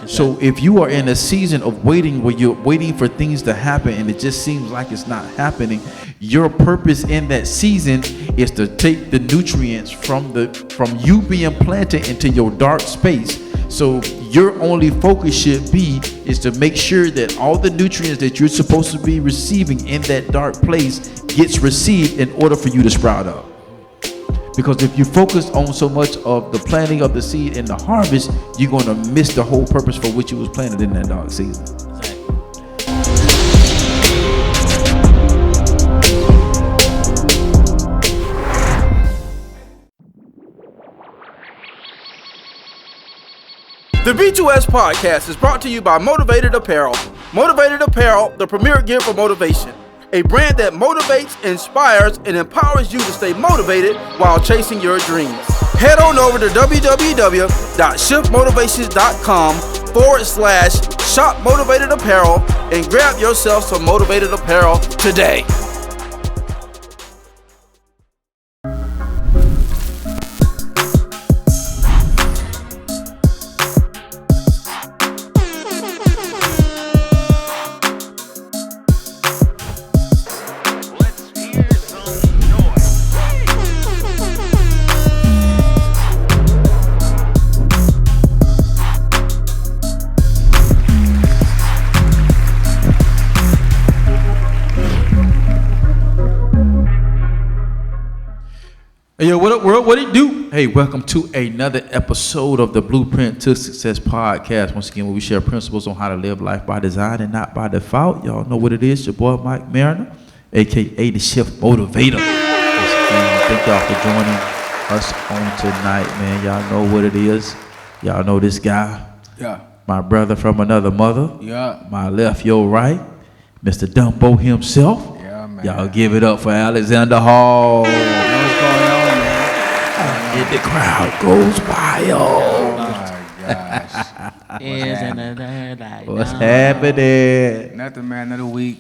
So if you are in a season of waiting where you're waiting for things to happen and it just seems like it's not happening, your purpose in that season is to take the nutrients from you being planted into your dark space. So your only focus should be is to make sure that all the nutrients that you're supposed to be receiving in that dark place gets received in order for you to sprout up. Because if you focus on so much of the planting of the seed and the harvest, you're going to miss the whole purpose for which it was planted in that dark season. The B2S podcast is brought to you by Motivated Apparel. Motivated Apparel, the premier gear for motivation. A brand that motivates, inspires, and empowers you to stay motivated while chasing your dreams. Head on over to www.shiftmotivations.com/shop Motivated Apparel and grab yourself some Motivated Apparel today. Hey, yo, what up, world? What it do? Hey, welcome to another episode of the Blueprint to Success podcast. Once again, where we share principles on how to live life by design and not by default. Y'all know what it is. Your boy, Mike Mariner, a.k.a. the Shift Motivator. Once again, thank y'all for joining us on tonight, man. Y'all know what it is. Y'all know this guy. Yeah. My brother from another mother. Yeah. My left, your right. Mr. Dumbo himself. Yeah, man. Y'all give it up for Alxndr Hall. What's going on, man? And the crowd goes wild. Oh my gosh. What's happening? Nothing, man. Another week,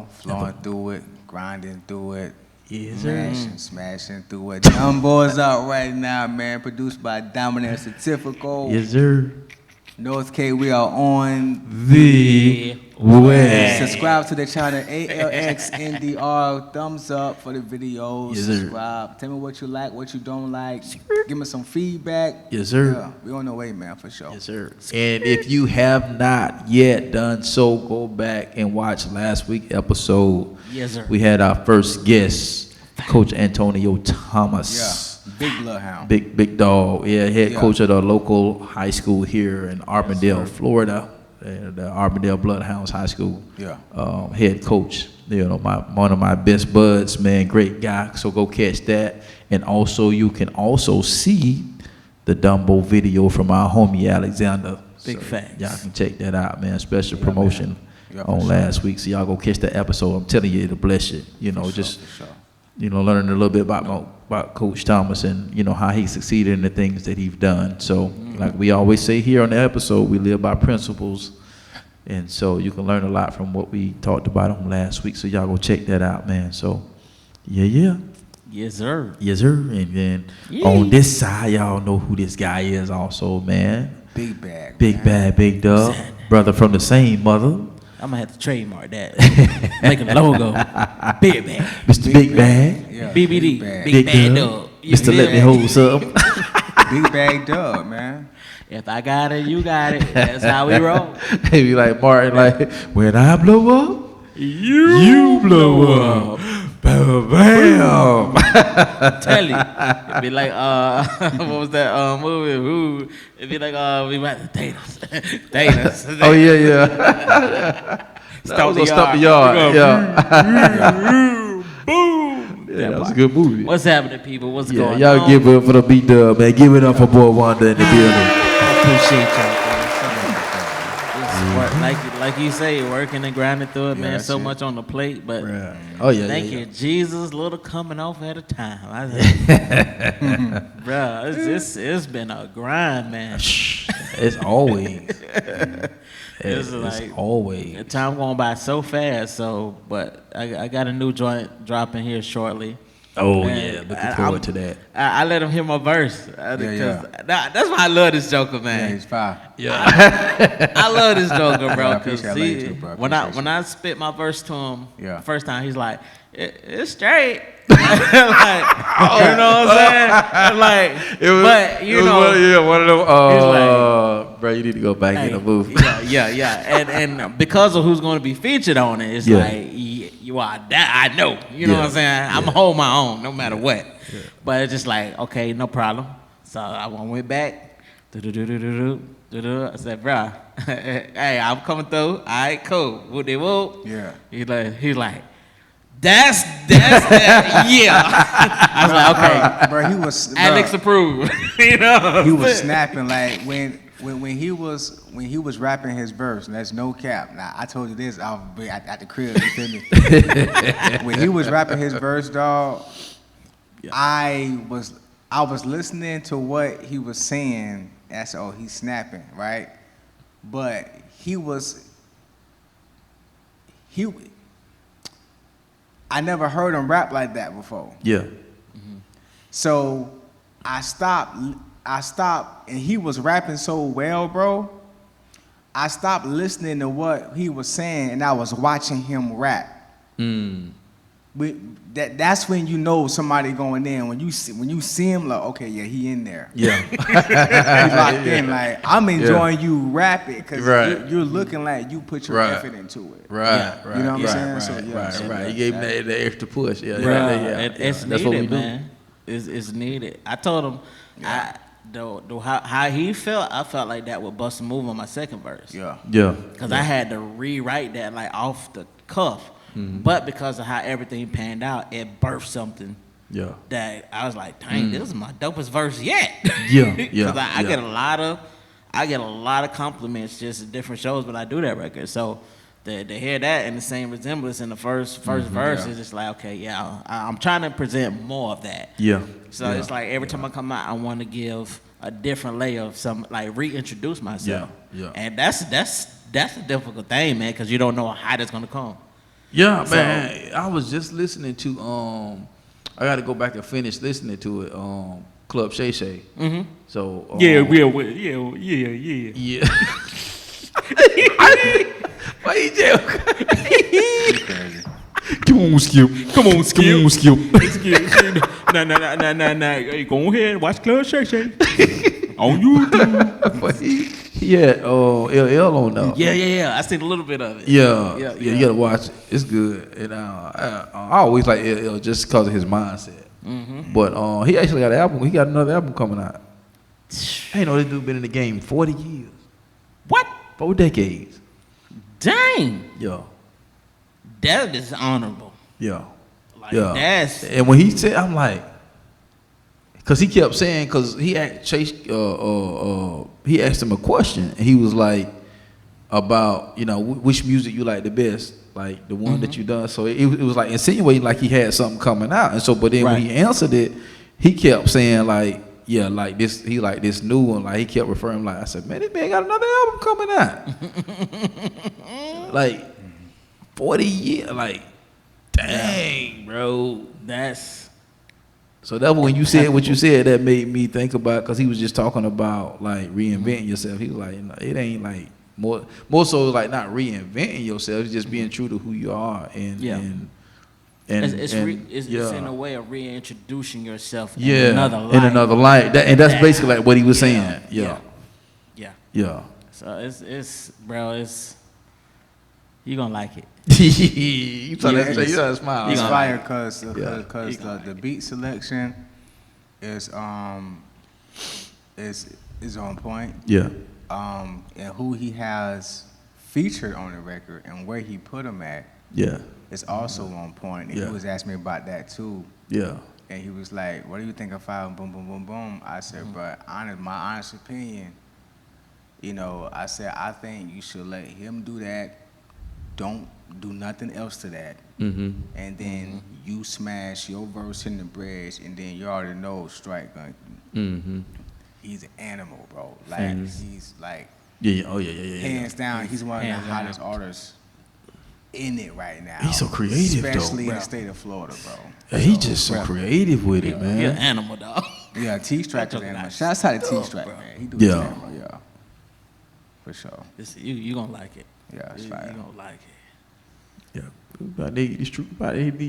flowing through it, grinding through it. Yes, Smashing through it. Dumbo's out right now, man. Produced by Dominant Certifico. Yes, sir. North K, we are on The way. Subscribe to the channel ALXNDR. Thumbs up for the videos. Yes, sir. Subscribe. Tell me what you like, what you don't like. Give me some feedback. Yes, sir. Yeah, we on the way, man, for sure. Yes, sir. And if you have not yet done so, go back and watch last week's episode. Yes, sir. We had our first guest, Coach Antonio Thomas. Yeah, big bloodhound. Big dog. Yeah, head coach of the local high school here in Arbondale, Florida. The Arbondale Bloodhounds High School. Yeah. Head coach. One of my best buds, man. Great guy. So go catch that. And also, you can also see the Dumbo video from our homie Alxndr. Big facts. Y'all can check that out, man. Special promotion on sure. last week. So y'all go catch that episode. I'm telling you, it'll bless you. Learning a little bit about Coach Thomas and how he succeeded in the things that he's done. So, like we always say here on the episode, we live by principles, and so you can learn a lot from what we talked about on last week. So y'all go check that out, man. So, yeah. Yes, sir. Yes, sir. And then on this side, y'all know who this guy is also, man. Big bag. Big dog. Brother from the same mother. I'm going to have to trademark that. Make a logo. Big Bag. Mr. Big Bag. Yeah, BBD. Big Bag Dog. Mr. Let Me Hold Something. Big bag dub, man. If I got it, you got it. That's how we roll. They be like Martin, like, when I blow up, you blow up. Bam, bam. Tell you. It'd be like, what was that movie? It'd be like, we went to Thanos. Oh, yeah. Stomp the yard. Boom. Yeah, that was a good movie. What's happening, people? What's going on? Y'all give it up for the B-Dub, man. Give it up for Boy Wonda in the building. I appreciate y'all. Like you say, working and grinding through it, man. So much on the plate, but thank you, Jesus. Little coming off at a time. Bro, it's been a grind, man. It's always. It's always. The time going by so fast. But I got a new joint dropping here shortly. Oh Man, yeah, looking forward to that. I let him hear my verse because that's why I love this Joker, Yeah, man. he's fine. Yeah. I love this Joker, bro. Yeah, I Because appreciate it too, bro. when Appreciate I spit my verse to him, Yeah. the first time he's like, it's straight. Like, you know what I'm saying? Like, but you know, one of them. he's like, bro, you need to go back in the booth. Yeah. And because of who's going to be featured on it, it's like you are that I know. You know what I'm saying? I'm gonna hold my own no matter what. Yeah. But it's just like, okay, no problem. So I went back. I said, bro, hey, I'm coming through. All right, cool. Whoop de whoop. Yeah. He's like, that's that. Yeah. I was like, okay. Bro, he was. Alex approved. You know. He was snapping like when he was rapping his verse. And that's no cap. Now I told you this. I'll be at the crib. You feel me? When he was rapping his verse, dog, I was listening to what he was saying. And I said, oh, he's snapping, right? But I never heard him rap like that before. Yeah. So I stopped, and he was rapping so well, bro. I stopped listening to what he was saying, and I was watching him rap. That's when you know somebody going in. When you see him, like, okay, yeah, he in there. Yeah. He's locked in. Like, I'm enjoying you rapping because you're looking like you put your effort into it. Right. You know what I'm saying? Right. You gave him that extra push. Yeah. It's That's what we needed, do. man. It's needed. I told him, how he felt, I felt like that would bust a move on my second verse. Yeah. Because I had to rewrite that like off the cuff. But because of how everything panned out, it birthed something. Yeah. That I was like, dang, this is my dopest verse yet. Because I get a lot of compliments just at different shows when I do that record. So to hear that and the same resemblance in the first verse is just like, okay, I'm trying to present more of that. Yeah. So it's like every time I come out, I want to give a different layer of some, like reintroduce myself. Yeah. And that's a difficult thing, man, because you don't know how that's gonna come. Yeah, man. I was just listening to I got to go back and finish listening to it. Club Shay Shay. So yeah. Why you joke? Come on, Skip. Nah. Hey, go ahead, watch Club Shay Shay on YouTube. Yeah, LL on that. Yeah. I seen a little bit of it. Yeah. You gotta watch it. It's good. And I always like LL just because of his mindset. But he actually got an album. He got another album coming out. I ain't know this dude been in the game 40 years. What? 4 decades. Dang. Yeah. That is honorable. Yeah. Like, that's. And when he said, I'm like, because he kept saying, because he asked Chase, he asked him a question, and he was like, about, which music you like the best, like the one that you done. So it was like insinuating like he had something coming out. And so, but then when he answered it, he kept saying like, yeah, like this, he like this new one. Like he kept referring, like, I said, man, this man got another album coming out. Like 40 years, like, dang, bro. So that when you said what you said, that made me think about, because he was just talking about like reinventing yourself. He was like, it ain't like more so like not reinventing yourself, it's just being true to who you are and it's in a way of reintroducing yourself in another light. In another light. That's basically like what he was saying. Yeah. So it's bro, you gonna like it. You trying to smile. It's fire because the beat selection is on point. Yeah. And who he has featured on the record and where he put him at. Yeah. It's also on point. And he was asking me about that too. Yeah. And he was like, "What do you think of Five Boom Boom Boom Boom?" I said, "But my honest opinion, I said I think you should let him do that. Don't do nothing else to that. And then you smash your verse in the bridge, and then you already know Strike gun. He's an animal, bro. Like he's like hands down, he's one of the hottest artists in it right now. He's so creative, especially though, in the state of Florida, bro. Yeah, he's just so creative with it, man. You're an animal, dog. Yeah, T-Strike is an animal. Shouts out to T-Strike, man. He do Yeah. his thing, bro. Yeah, for sure. You gonna like it. Yeah, it's You fire. gonna like it. Yeah, about need to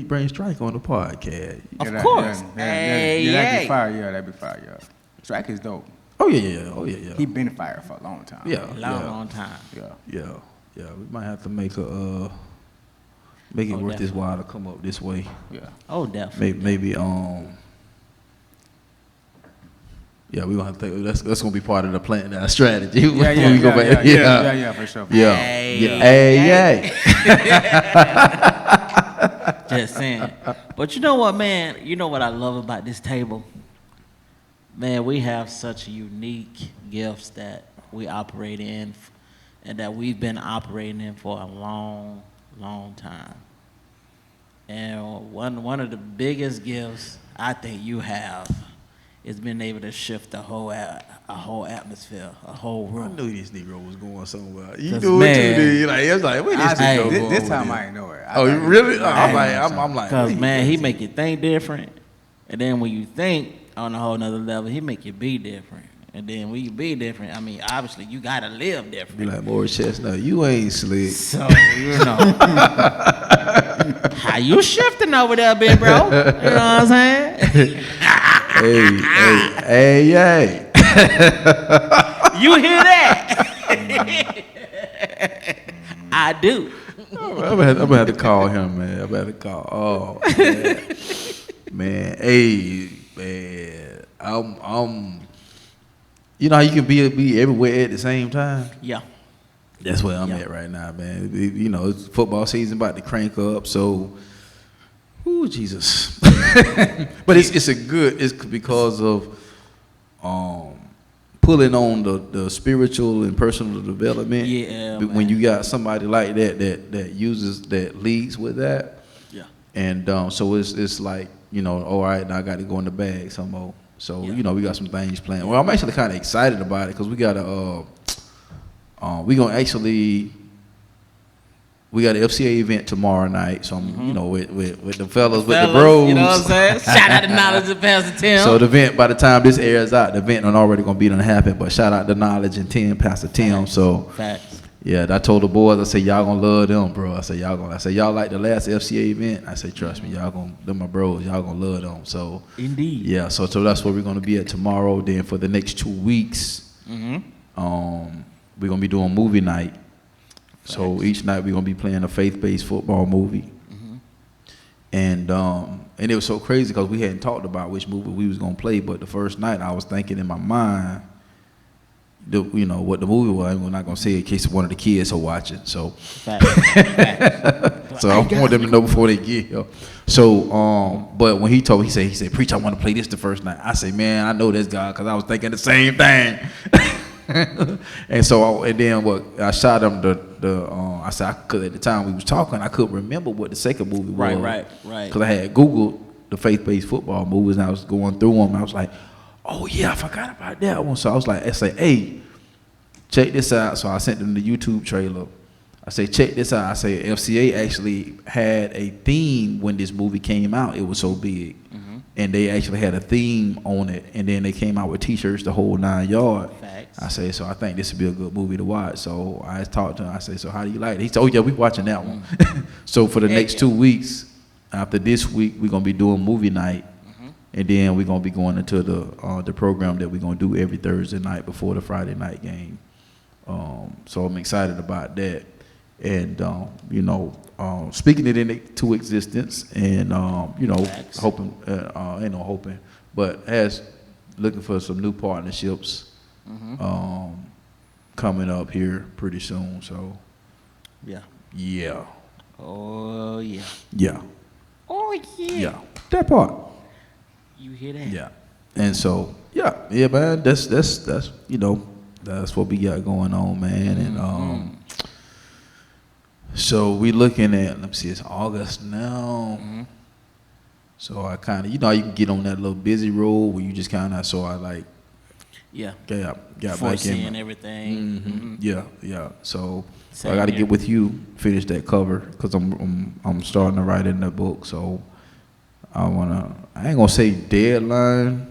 bring Strike on the podcast. Of course. That'd be fire. Yeah, that'd be fire. Yeah, Strike is dope. Oh yeah. He been fire for a long time. Yeah, Long time. Yeah. Yeah. We might have to make it worth this while to come up this way. Yeah. Oh, definitely. Maybe yeah, we gonna have to think that's gonna be part of the plan, that strategy. Yeah, for sure. Hey. Just saying. But you know what, man? You know what I love about this table? Man, we have such unique gifts that we operate in and that we've been operating in for a long, long time. And one of the biggest gifts I think you have is being able to shift a whole atmosphere, a whole I room. knew this Negro was going somewhere. You 'Cause, knew it man, too, dude. Like, it was like, where this Negro going? This time I ain't know it. Oh, you really? I'm like, Because, man, he make you think different. And then when you think on a whole nother level, he make you be different. And then when you be different, I mean, obviously, you got to live different. be like Morris Chestnut. You ain't slick. So, you know. How you shifting over there, big bro? You know what I'm saying? Hey. You hear that? I do. I'm gonna have to call him, man. I'm gonna have to call. Oh, man. Hey, man. I'm. You know how you can be everywhere at the same time? Yeah. That's where I'm at right now, man. You know, it's football season about to crank up, so. Ooh, Jesus. But it's because of pulling on the spiritual and personal development. Yeah, when you got somebody like that leads with that. Yeah. And so it's like, you know, all right, now I got to go in the bag some more. So, you know, we got some things planned. Well, I'm actually kind of excited about it because we got we got an FCA event tomorrow night, so I'm, you know, with the fellas, with the bros. You know what I'm saying? Shout out to Knowledge and Pastor Tim. So the event, by the time this airs out, the event ain't already gonna be done happen. But shout out to Knowledge and Pastor Tim. So Facts. yeah, I told the boys, I said y'all gonna love them, bro. I said y'all like the last FCA event. I said trust me, them my bros. Y'all gonna love them. So Indeed. yeah, so that's where we're gonna be at tomorrow. Then for the next 2 weeks, we're gonna be doing movie night. So each night we're gonna be playing a faith-based football movie, and it was so crazy because we hadn't talked about which movie we was gonna play. But the first night I was thinking in my mind, you know what the movie was. We're not gonna say it in case one of the kids are watching. So, Facts. so I want them to know before they get here. So, but when he said, preach, I want to play this the first night. I say, man, I know this guy because I was thinking the same thing. And so, I shot him I said, because at the time we was talking, I couldn't remember what the second movie was. Right. Because I had Googled the faith-based football movies, and I was going through them. I was like, oh yeah, I forgot about that one. So I was like, hey, check this out. So I sent them the YouTube trailer. I say, check this out. I say, FCA actually had a theme when this movie came out. It was so big. And they actually had a theme on it, and then they came out with T-shirts the whole 9 yards. Facts. I say, so I think this would be a good movie to watch. So I talked to him. I say, so how do you like it? He said, oh yeah, we watching that one. So for the next 2 weeks, after this week, we're gonna be doing movie night, and then we're gonna be going into the program that we're gonna do every Thursday night before the Friday night game. So I'm excited about that, and you know. Speaking it into existence, and you know, hoping, but as looking for some new partnerships coming up here pretty soon. So yeah. Oh yeah. Yeah, that part. You hear that? Yeah, and so yeah, man. That's you know, that's what we got going on, man, and so we looking at, let me see, it's August now. So I kind of, you know, you can get on that little busy road where you just kind of, so I like, got back foreseeing in everything. Yeah. So Same I got to here. get with you, finish that cover, because I'm starting to write in the book. So I ain't gonna say deadline.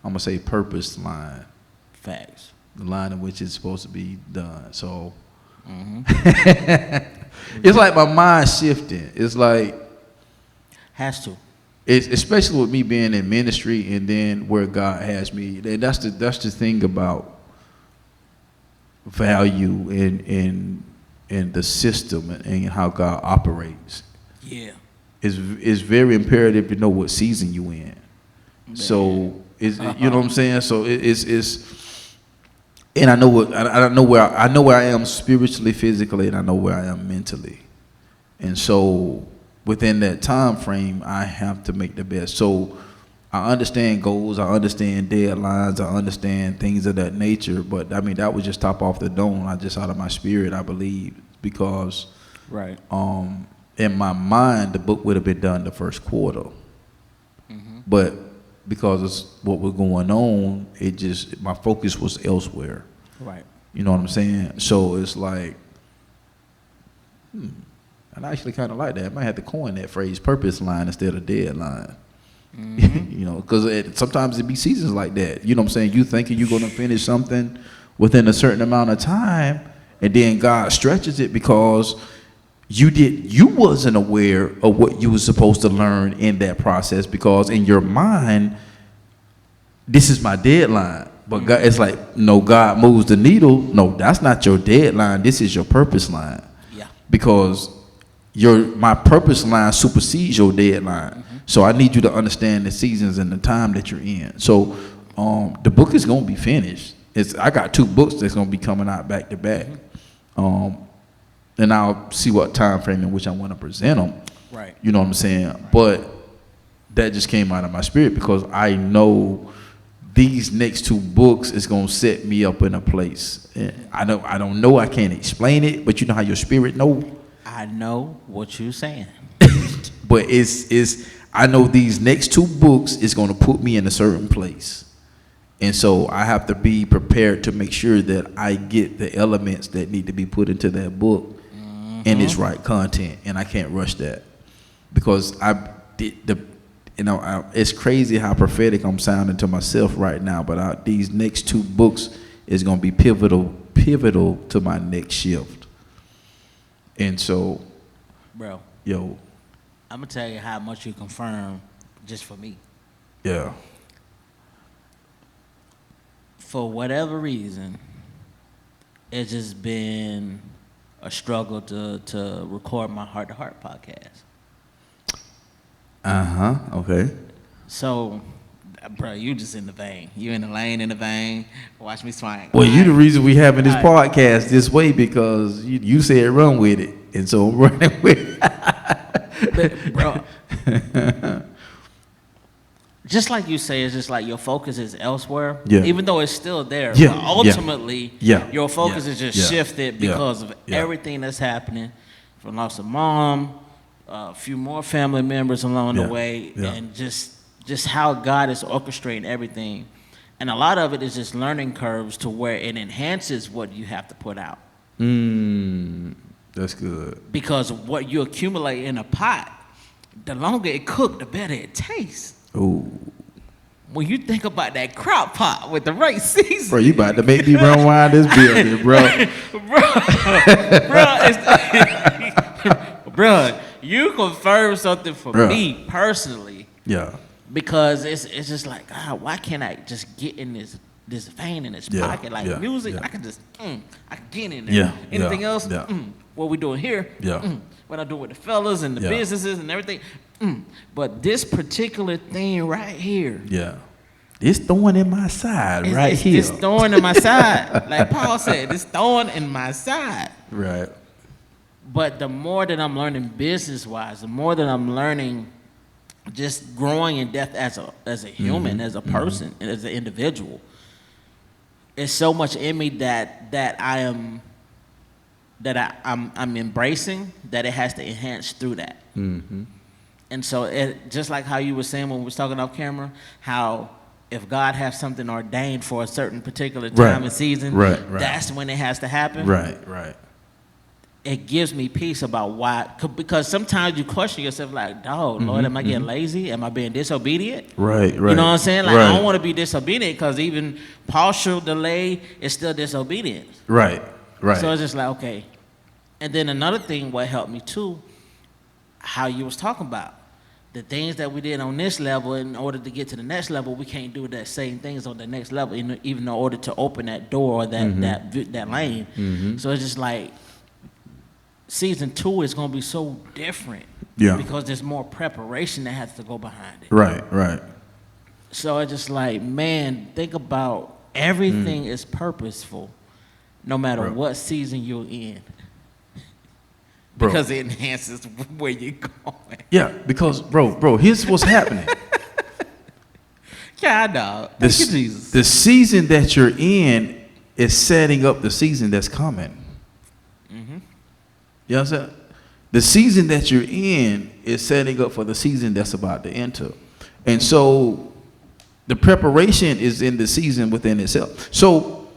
I'm gonna say purpose line. Facts. The line in which it's supposed to be done. So Mm-hmm. it's like my mind shifting. It's like Has to. it's especially with me being in ministry and then where God has me. And that's the thing about value in the system and how God operates. Yeah. It's very imperative to know what season you in. So it's you know what I'm saying. So it's and I know where I am spiritually, physically, and I know where I am mentally. And so within that time frame, I have to make the best. So I understand goals, I understand deadlines, I understand things of that nature. But I mean, that was just top off the dome. I just out of my spirit, I believe, because Right. in my mind, the book would have been done the first quarter. But because of what was going on, my focus was elsewhere. Right. You know what I'm saying? So it's like, and I actually kind of like that. I might have to coin that phrase, purpose line instead of deadline. You know, because sometimes it be seasons like that. You know what I'm saying? You thinking you're going to finish something within a certain amount of time, and then God stretches it because you wasn't aware of what you were supposed to learn in that process, because in your mind, this is my deadline. But God, it's like, no, God moves the needle. No, that's not your deadline. This is your purpose line. Yeah. Because my purpose line supersedes your deadline. So I need you to understand the seasons and the time that you're in. So the book is gonna be finished. I got 2 books that's gonna be coming out back to back. And I'll see what time frame in which I want to present them. Right. You know what I'm saying? But that just came out of my spirit because I know these next 2 books is gonna set me up in a place. I don't know. I can't explain it, but you know how your spirit know. I know what you're saying. But I know these next 2 books is gonna put me in a certain place, and so I have to be prepared to make sure that I get the elements that need to be put into that book and its right content, and I can't rush that because it's crazy how prophetic I'm sounding to myself right now. But these next 2 books is gonna be pivotal to my next shift, and so, Bro, yo, I'm going to tell you how much you confirm just for me. yeah, For whatever reason, it's just been a struggle to record my Heart to Heart podcast. okay. So, bro, you just in the vein. You in the lane, in the vein. Watch me swing. Well, you the reason we having this All right. podcast this way because you said run with it, and so I'm running with it. Bro, just like you say, it's just like your focus is elsewhere. Yeah. Even though it's still there. Yeah, But ultimately, yeah, your focus yeah, is just yeah, shifted yeah, because of yeah. everything that's happening. From loss of mom, a few more family members along Yeah, the way, yeah. and just how God is orchestrating everything. And a lot of it is just learning curves to where it enhances what you have to put out. That's good. Because what you accumulate in a pot, the longer it cooked, the better it tastes. Oh, When you think about that crock pot with the right season, bro, you about to make me run around this building, bro. bro, you confirmed something for Bruh. me personally, Yeah, because it's just like, God, why can't I just get in this vein in this Yeah, pocket? Like yeah, music, yeah. I can just, I can get in there. Yeah, Anything yeah, else? yeah. What we doing here? Yeah. What I do with the fellas and the Yeah. businesses and everything. But this particular thing right here, yeah. This thorn in my side right it's here. this thorn in my side. Like Paul said, this thorn in my side. Right. But the more that I'm learning business-wise, the more that I'm learning just growing in depth as a human, as a person, and as an individual, it's so much in me that I'm embracing that it has to enhance through that. And so, just like how you were saying when we was talking off camera, how if God has something ordained for a certain particular time and season, that's when it has to happen. Right. It gives me peace about why, because sometimes you question yourself like, dog, Lord, am I getting lazy? Am I being disobedient? Right. You know what I'm saying? Like, I don't want to be disobedient, because even partial delay is still disobedience. Right. So it's just like, okay. And then another thing what helped me too, how you was talking about, the things that we did on this level, in order to get to the next level, we can't do that same things on the next level, even in order to open that door or that lane. So it's just like, season 2 is going to be so different because there's more preparation that has to go behind it. Right. So it's just like, man, think about everything is purposeful no matter what season you're in. Because it enhances where you're going. Yeah, because, bro, here's what's happening. Yeah, I know. Thank you, Jesus. The season that you're in is setting up the season that's coming. You know what I'm saying? The season that you're in is setting up for the season that's about to enter. And so the preparation is in the season within itself. So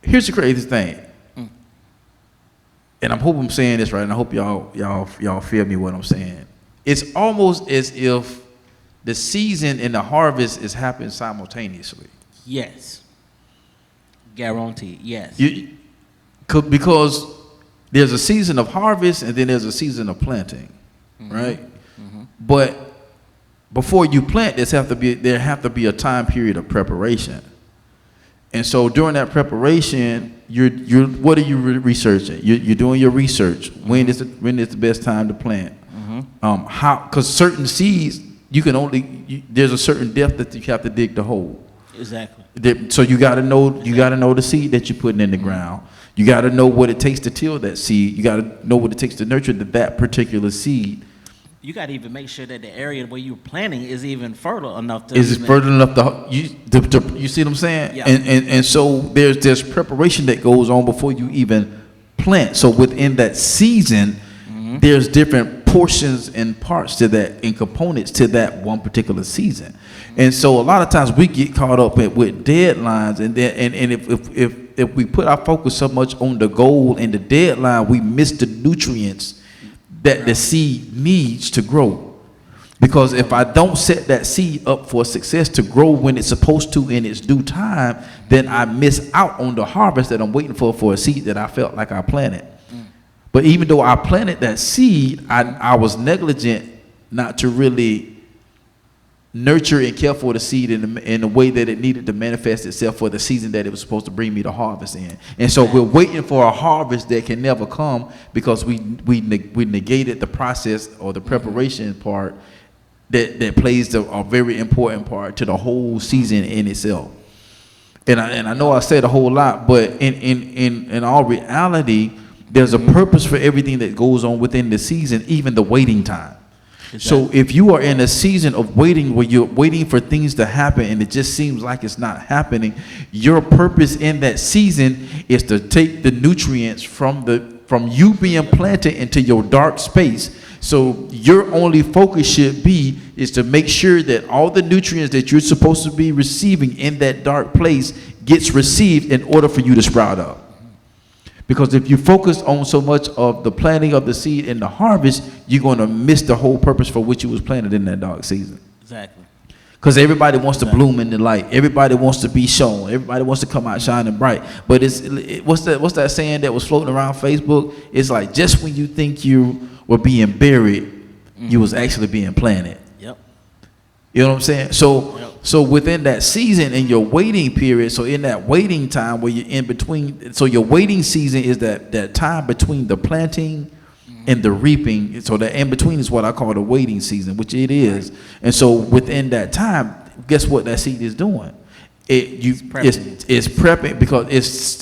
here's the crazy thing. And I hope I'm saying this right, and I hope y'all feel me what I'm saying. It's almost as if the season and the harvest is happening simultaneously. Yes. Guaranteed, yes. Because there's a season of harvest and then there's a season of planting, right? But before you plant, there have to be a time period of preparation. And so during that preparation, what are you researching? You're doing your research. When is the best time to plant? Because certain seeds there's a certain depth that you have to dig the hole. Exactly. So you got to know the seed that you're putting in the ground. You got to know what it takes to till that seed. You got to know what it takes to nurture that particular seed. You got to even make sure that the area where you're planting is even fertile enough to. Is it fertile enough to you see what I'm saying? Yeah. And so there's preparation that goes on before you even plant. So within that season, there's different portions and parts to that and components to that one particular season. And so a lot of times we get caught up with deadlines, and if we put our focus so much on the goal and the deadline, we miss the nutrients that the seed needs to grow. Because if I don't set that seed up for success to grow when it's supposed to in its due time, then I miss out on the harvest that I'm waiting for a seed that I felt like I planted. But even though I planted that seed, I was negligent not to really nurture and care for the seed in the way that it needed to manifest itself for the season that it was supposed to bring me the harvest in. And so we're waiting for a harvest that can never come because we negated the process or the preparation part that plays a very important part to the whole season in itself. And I know I said a whole lot, but in all reality, there's a purpose for everything that goes on within the season, even the waiting time. Exactly. So if you are in a season of waiting where you're waiting for things to happen and it just seems like it's not happening, your purpose in that season is to take the nutrients from you being planted into your dark space. So your only focus should be is to make sure that all the nutrients that you're supposed to be receiving in that dark place gets received in order for you to sprout up. Because if you focus on so much of the planting of the seed and the harvest, you're going to miss the whole purpose for which it was planted in that dark season. Exactly. Because everybody wants to bloom in the light. Everybody wants to be shown. Everybody wants to come out shining bright. But what's that saying that was floating around Facebook? It's like just when you think you were being buried, you was actually being planted. Yep. You know what I'm saying? So within that season in your waiting period, so in that waiting time where you're in between, so your waiting season is that time between the planting and the reaping. So the in between is what I call the waiting season, which it is. And so within that time, guess what that seed is doing? It's prepping because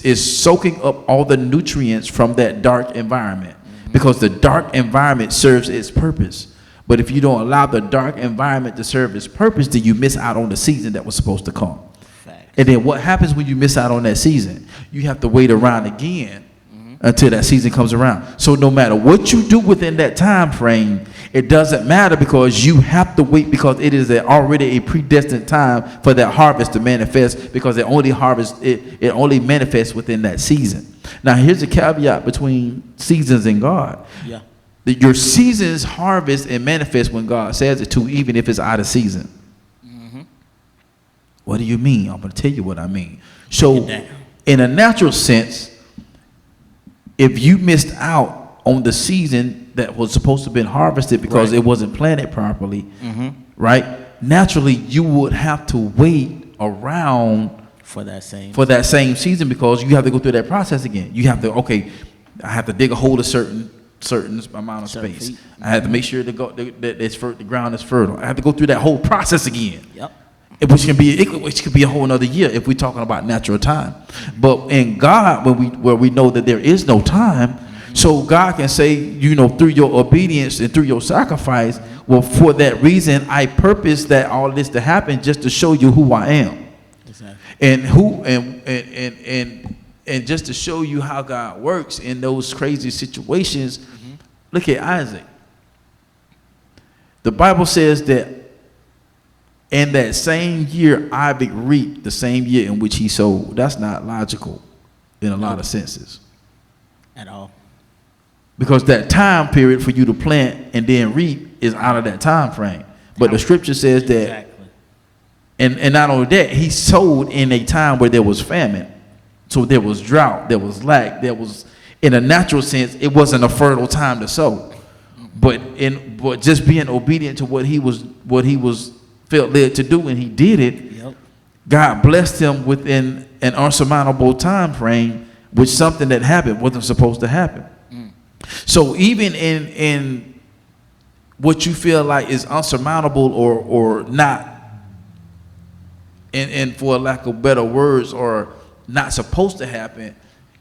it's soaking up all the nutrients from that dark environment, because the dark environment serves its purpose. But if you don't allow the dark environment to serve its purpose, then you miss out on the season that was supposed to come. Facts. And then what happens when you miss out on that season? You have to wait around again until that season comes around. So no matter what you do within that time frame, it doesn't matter, because you have to wait, because it is already a predestined time for that harvest to manifest, because it only manifests within that season. Now here's a caveat between seasons and God. Yeah. That your seasons harvest and manifest when God says it to, even if it's out of season. Mm-hmm. What do you mean? I'm going to tell you what I mean. So in a natural sense, if you missed out on the season that was supposed to have been harvested because it wasn't planted properly, right? Naturally, you would have to wait around for that same season, because you have to go through that process again. You have to, okay, I have to dig a hole a certain amount of space. I have to make sure the ground is fertile. I have to go through that whole process again. Yep. Which could be a whole another year if we're talking about natural time. But in God, where we know that there is no time, so God can say, through your obedience and through your sacrifice, well, for that reason, I purpose that all this to happen just to show you who I am. Exactly. And just to show you how God works in those crazy situations. Look at Isaac. The Bible says that in that same year, Isaac reaped the same year in which he sowed. That's not logical in a lot of senses. At all. Because that time period for you to plant and then reap is out of that time frame. But the scripture says that, and not only that, he sowed in a time where there was famine. So there was drought, there was lack, there was, in a natural sense, it wasn't a fertile time to sow. But just being obedient to what he was felt led to do, and he did it, God blessed him within an unsurmountable time frame, which something that happened wasn't supposed to happen. So even in what you feel like is unsurmountable or not, and for lack of better words, or not supposed to happen,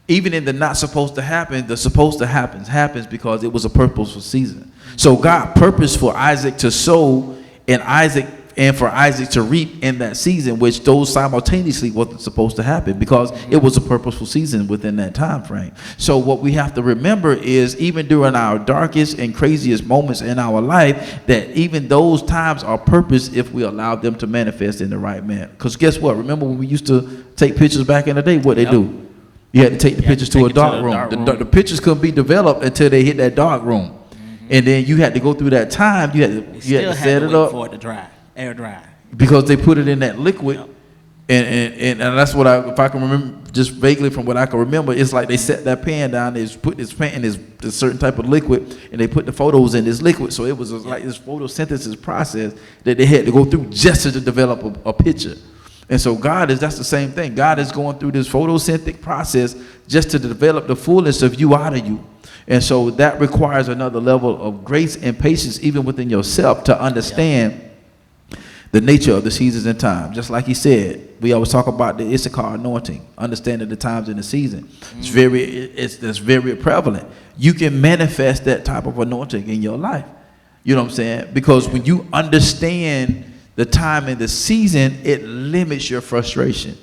even in the not supposed to happen, the supposed to happens because it was a purposeful season. So God purposed for Isaac to sow and for Isaac to reap in that season, which those simultaneously wasn't supposed to happen, because it was a purposeful season within that time frame. So what we have to remember is, even during our darkest and craziest moments in our life, that even those times are purposed if we allow them to manifest in the right manner. Because guess what? Remember when we used to take pictures back in the day, what they do? You had to take the pictures to a dark room. The pictures couldn't be developed until they hit that dark room. And then you had to go through that time. You had to set it up for it to dry. Air dry, because they put it in that liquid, and that's what if I can remember, just vaguely from what I can remember, it's like they set that pan down, they put this pan in this certain type of liquid, and they put the photos in this liquid. So it was like this photosynthesis process that they had to go through just to develop a picture. And so that's the same thing. God is going through this photosynthetic process just to develop the fullness of you out of you. And so that requires another level of grace and patience, even within yourself, to understand the nature of the seasons and times. Just like he said, we always talk about the Issachar anointing, understanding the times and the season. It's very prevalent. You can manifest that type of anointing in your life. You know what I'm saying? Because when you understand the time and the season, it limits your frustration.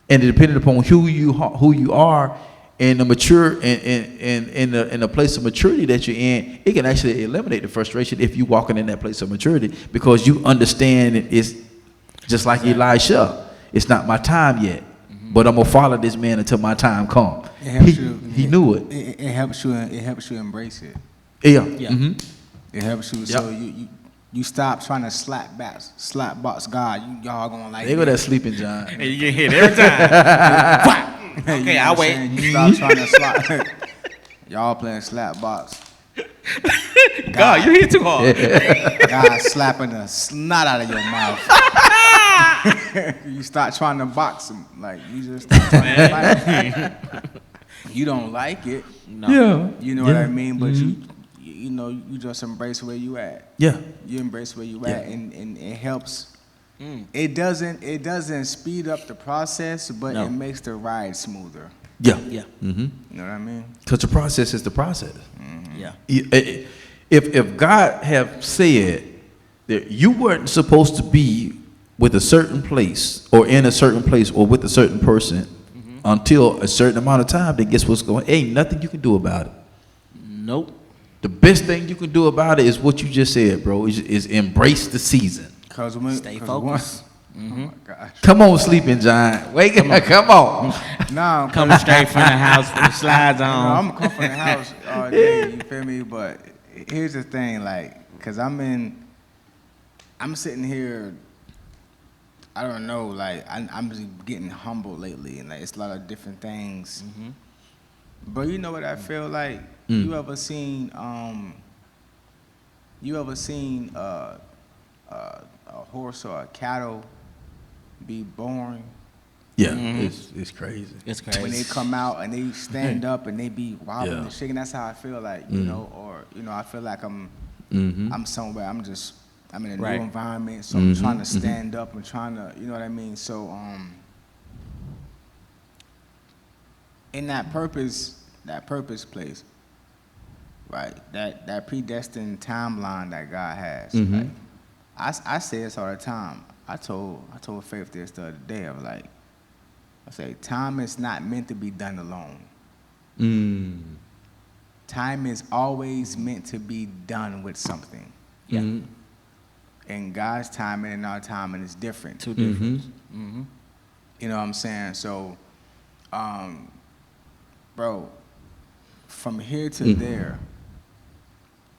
And depending upon who you are, in the mature in the place of maturity that you're in, it can actually eliminate the frustration if you're walking in that place of maturity, because you understand it's just like Elisha. It's not my time yet, but I'm gonna follow this man until my time comes. He knew it. It helps you. It helps you embrace it. Yeah. It helps you. So you stop trying to slap box God. Y'all gonna like. They go that sleeping John. And you get hit every time. Okay, I'll wait. You stop trying to slap. Y'all playing slap box. God, you're hitting too hard. God slapping the snot out of your mouth. You start trying to box him. Like, you just start trying to fight him. You don't like it. No. Yeah. You know what I mean? But you just embrace where you at. Yeah. You embrace where you at, and it helps. It doesn't speed up the process, but it makes the ride smoother. Yeah. You know what I mean? Because the process is the process. Yeah. If God have said that you weren't supposed to be with a certain place, or in a certain place, or with a certain person, until a certain amount of time, then guess what's going? Ain't nothing you can do about it. Nope. The best thing you can do about it is what you just said, bro. Is embrace the season. Stay focused. Oh my gosh. Come on, sleeping giant. Wake up. Come on. Nah, Coming straight from the house with the slides on. I'm gonna come from the house all day. You feel me? But here's the thing, like, cause I'm sitting here. I don't know, like I'm just getting humbled lately, and like it's a lot of different things. Mm-hmm. But you know what I feel like? You ever seen a horse or a cattle be born? Yeah, it's crazy. It's crazy. When they come out and they stand up and they be wobbling Yeah. and shaking, that's how I feel like, you know, or I feel like I'm somewhere, I'm in a Right. new environment, so I'm trying to stand up and trying to, you know what I mean? So in that purpose place, right? That predestined timeline that God has. Like, I say this all the time. I told Faith this the other day. I say, time is not meant to be done alone. Time is always meant to be done with something. Yeah. And God's timing and our timing is different. Two different. You know what I'm saying? So, bro, from here to there,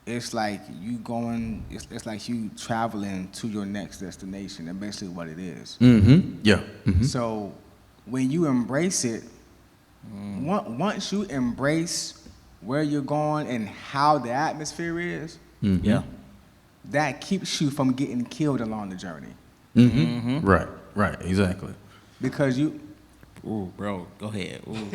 it's like you going. It's like you traveling to your next destination. That's basically what it is. Yeah. So, when you embrace it, once you embrace where you're going and how the atmosphere is, Yeah. that keeps you from getting killed along the journey. Right. Exactly. Because you. Ooh, bro, go ahead. Ooh.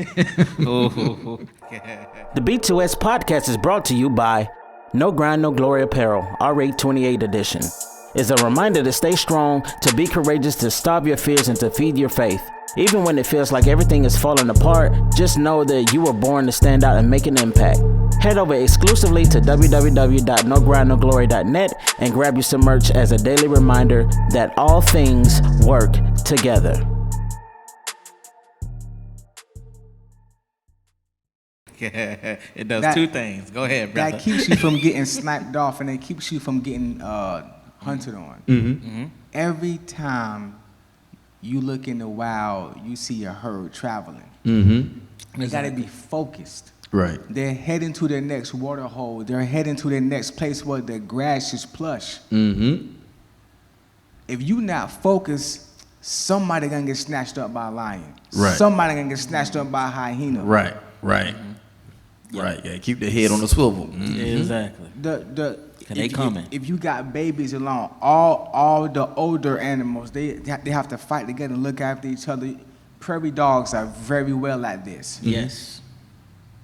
The B2S podcast is brought to you by No Grind, No Glory Apparel, R828 edition. It's a reminder to stay strong, to be courageous, to starve your fears, and to feed your faith. Even when it feels like everything is falling apart, just know that you were born to stand out and make an impact. Head over exclusively to www.nogrindnoglory.net and grab you some merch as a daily reminder that all things work together. It does two things. Go ahead, brother. That keeps you from getting sniped off, and it keeps you from getting hunted on. Every time you look in the wild, you see a herd traveling. They gotta be focused. Right. They're heading to their next water hole. They're heading to their next place where the grass is plush. If you not focused, somebody gonna get snatched up by a lion. Right. Somebody gonna get snatched up by a hyena. Right. Right. Yeah. Keep the head on the swivel. Exactly. They coming. If you got babies along, all the older animals, they have to fight together and look after each other. Prairie dogs are very well at this. Yes.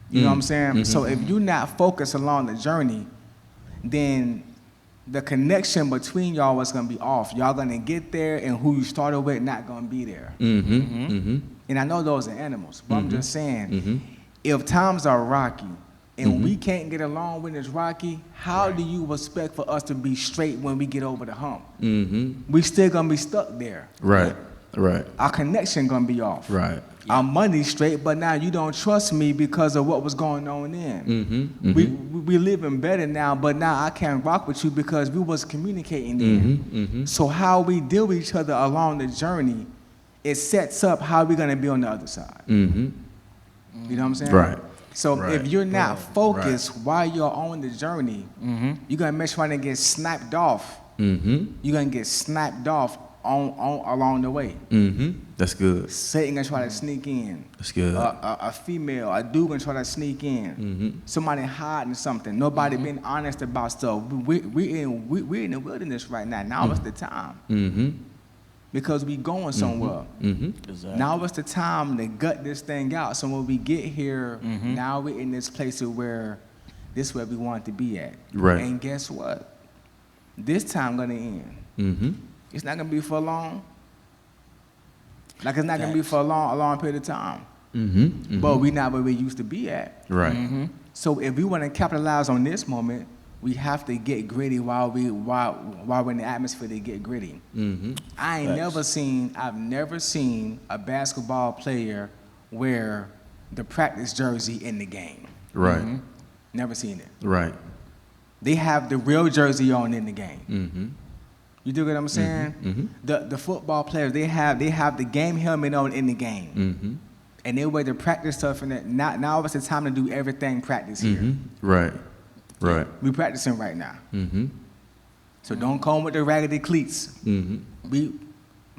You know what I'm saying? So if you're not focused along the journey, then the connection between y'all is gonna be off. Y'all gonna get there, and who you started with not gonna be there. And I know those are animals, but I'm just saying, if times are rocky and we can't get along when it's rocky, how do you expect for us to be straight when we get over the hump? We still gonna be stuck there. Right. Our connection gonna be off. Right. Our money's straight, but now you don't trust me because of what was going on then. We living better now, but now I can't rock with you because we was communicating then. So how we deal with each other along the journey, it sets up how we're gonna be on the other side. You know what I'm saying? Right. So Right. if you're not focused while you're on the journey, you're gonna mess around and get sniped off. You're gonna get sniped off on along the way. That's good. Satan gonna try to sneak in. That's good. A female, a dude gonna try to sneak in. Somebody hiding something. Nobody being honest about stuff. We're in the wilderness right now. Now is the time. Because we going somewhere. Exactly. Now is the time to gut this thing out. So when we get here, now we're in this place of where this is where we want to be at. Right. And guess what? This time gonna end. It's not gonna be for long. Like it's not gonna be for a long period of time. But we not where we used to be at. Right. So if we want to capitalize on this moment, we have to get gritty while we're in the atmosphere to get gritty. I've never seen a basketball player wear the practice jersey in the game. Right. Never seen it. Right. They have the real jersey on in the game. You do what I'm saying? The football players, they have the game helmet on in the game. And they wear the practice stuff in it. Now it's the time to do everything practice here. Right. Right. We practicing right now. So don't come with the raggedy cleats.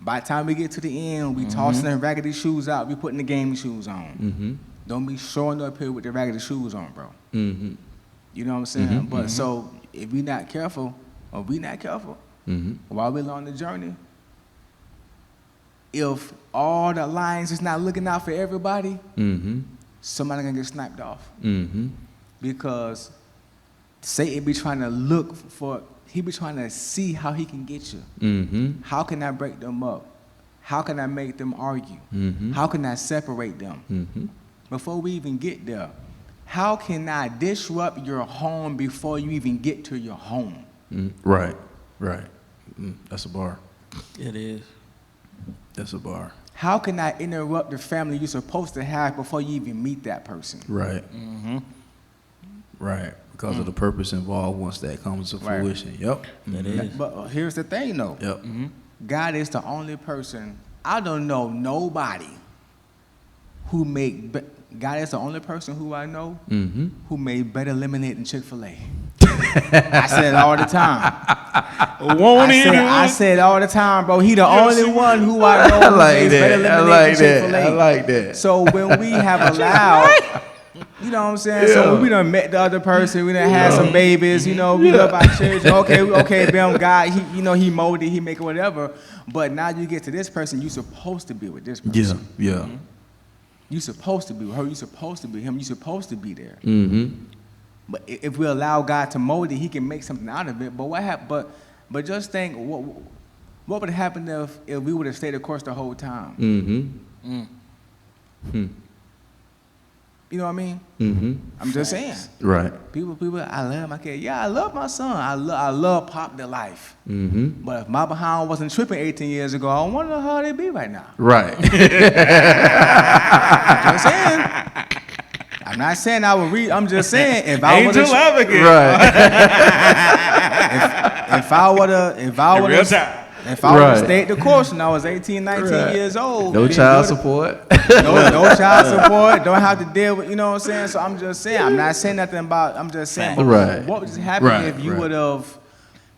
By the time we get to the end, we tossing the raggedy shoes out. We putting the game shoes on. Don't be showing up here with the raggedy shoes on, bro. You know what I'm saying? But so if we not careful, while we're on the journey, if all the lions is not looking out for everybody, somebody gonna get sniped off. Because Satan be trying to look for, he be trying to see how he can get you. How can I break them up? How can I make them argue? How can I separate them? Before we even get there, how can I disrupt your home before you even get to your home? Right. Right. That's a bar. It is. That's a bar. How can I interrupt the family you're supposed to have before you even meet that person? Right. Right. Because of the purpose involved once that comes to fruition. Yep. That is. But here's the thing, though. God is the only person. I don't know nobody who make. God is the only person who I know who made better lemonade than Chick-fil-A. I say it all the time. I say it all the time, bro. He the only one who I know who makes better lemonade than Chick-fil-A. I like that. So when we have allowed, you know what I'm saying? So when we done met the other person, we done had some babies, you know, we love our children. Okay, bam, God, he molded, he make it whatever. But now you get to this person, you supposed to be with this person. Yeah. You supposed to be with her, you supposed to be him, you supposed to be there. But if we allow God to mold it, he can make something out of it. But what happened? But just think, what would have happened if we would have stayed the course the whole time? You know what I mean? I'm just saying. Right. People, I love my kid. Yeah, I love my son. I love Pop their life. But if my behind wasn't tripping 18 years ago, I wonder how they'd be right now. Right. I'm just saying. I'm not saying I would read. I'm just saying if I would have. Right. If I would have stayed the course when I was 18, 19 years old. No child support. No child support. Don't have to deal with, you know what I'm saying? So I'm just saying, I'm not saying nothing about, I'm just saying, what would happen if you would have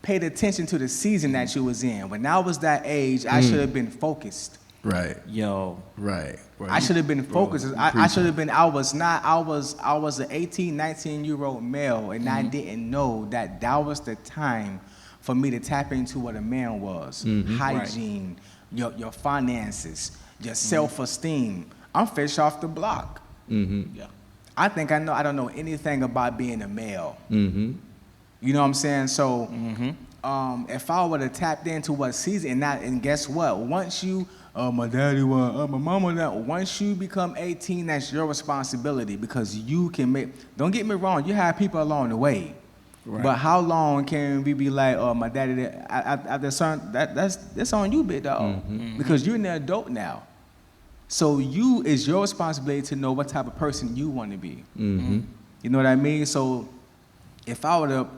paid attention to the season that you was in? When I was that age, I should have been focused. Right. Yo. Right. I should have been focused. I should have been, I was an 18, 19-year-old male, and I didn't know that was the time for me to tap into what a man was. Hygiene, your finances, your self-esteem. I'm fish off the block. Yeah. I don't know anything about being a male. You know what I'm saying? So if I would have tapped into what season, and guess what? Once you, my daddy want, my mama that. Once you become 18, that's your responsibility, because you can make. Don't get me wrong, you have people along the way. Right. But how long can we be like, oh, my daddy, after son, that's on you, big dog, because you're an adult now. So it's your responsibility to know what type of person you want to be. You know what I mean? So if I would have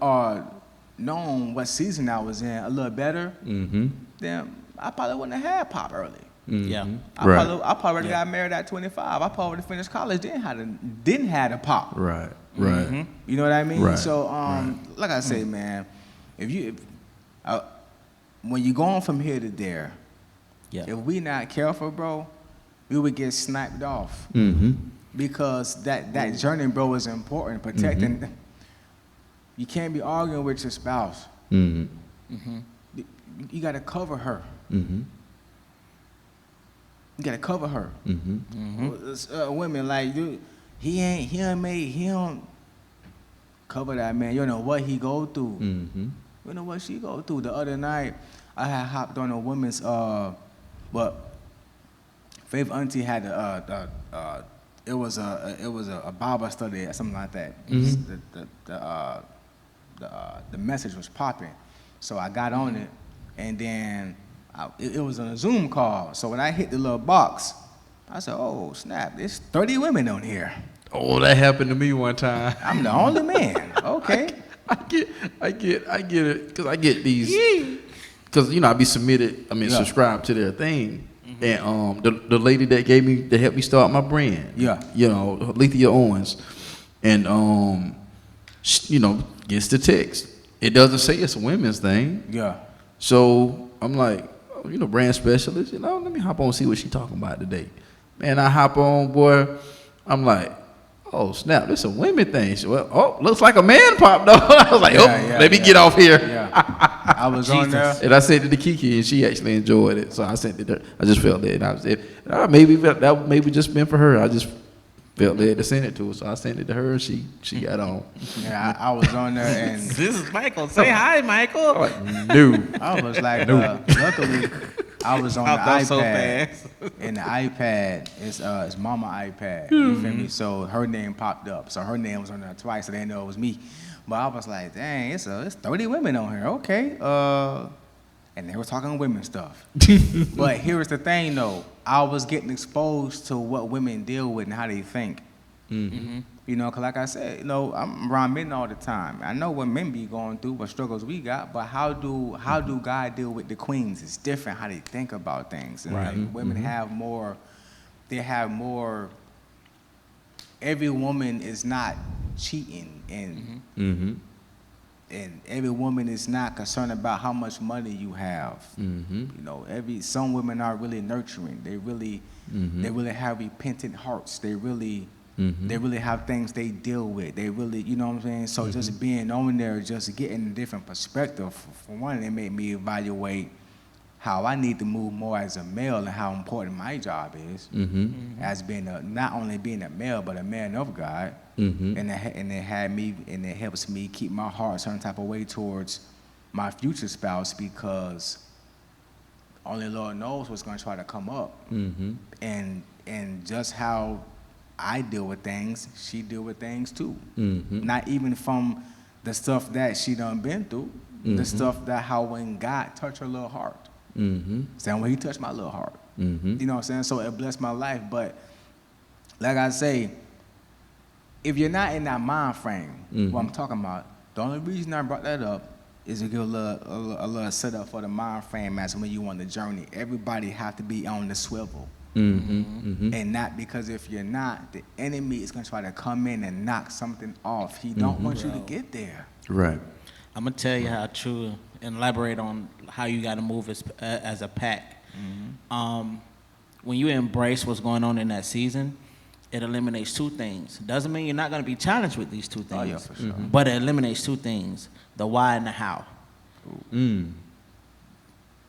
known what season I was in a little better, then I probably wouldn't have had Pop early. Yeah. I probably got married at 25. I probably would have finished college, didn't have a Pop. Right. Right. You know what I mean? Right. So, like I say, man, when you going from here to there, if we not careful, bro, we would get sniped off. Because that journey, bro, is important. Protecting. You can't be arguing with your spouse. You got to cover her. You got to cover her. Women, like, he don't cover that man. You don't know what he go through. You know what she go through. The other night, I had hopped on a woman's, Faith Auntie had it was a Bible study or something like that. The message was popping, so I got on it, and then it was on a Zoom call. So when I hit the little box, I said, oh, snap, there's 30 women on here. Oh, that happened to me one time. I'm the only man. Okay. I get it, because I get these, because, I be subscribed to their thing. And the lady that helped me start my brand. Yeah. Lethea Owens. And, gets the text. It doesn't say it's a women's thing. Yeah. So I'm like, brand specialist, let me hop on and see what she talking about today. Man, I hop on, boy. I'm like, oh, snap, this is a women thing. She, well, looks like a man popped up. I was like, let me get off here. Yeah. I was on there. And I sent it to Kiki, and she actually enjoyed it. So I sent it to her. I just felt that. And I was maybe that maybe just been for her. I just felt led to send it to her. So I sent it to her, and she got on. Yeah, I was on there, and this is Michael. Say hi, Michael. No. I was like, luckily, I was on the iPad, so fast. and the iPad is Mama iPad. You feel me? So her name popped up. So her name was on there twice, so they didn't know it was me. But I was like, dang, it's 30 women on here. Okay. And they were talking women stuff. But here's the thing, though. I was getting exposed to what women deal with and how they think. Mm-hmm. Because like I said, I'm around men all the time. I know what men be going through, what struggles we got, but how do God deal with the queens? It's different how they think about things. And right. Women have more, every woman is not cheating, and every woman is not concerned about how much money you have. Mm-hmm. Some women are really nurturing. They really have repentant hearts. They really have things they deal with. They really, you know what I'm saying? So just being on there, just getting a different perspective. For one, it made me evaluate how I need to move more as a male and how important my job is as being not only being a male but a man of God. And it helps me keep my heart a certain type of way towards my future spouse, because only Lord knows what's going to try to come up. And just how I deal with things, she deal with things too. Not even from the stuff that she done been through, the stuff that how when God touched her little heart. Same way he touched my little heart. You know what I'm saying? So it blessed my life. But like I say, if you're not in that mind frame, what I'm talking about, the only reason I brought that up is to give a little setup for the mind frame as when you on the journey. Everybody have to be on the swivel. And not because if you're not, the enemy is going to try to come in and knock something off. He don't want you to get there. Right. I'm going to tell you how true, and elaborate on how you got to move as a pack. When you embrace what's going on in that season, it eliminates two things. Doesn't mean you're not going to be challenged with these two things. Oh, yeah, for sure. But it eliminates two things, the why and the how.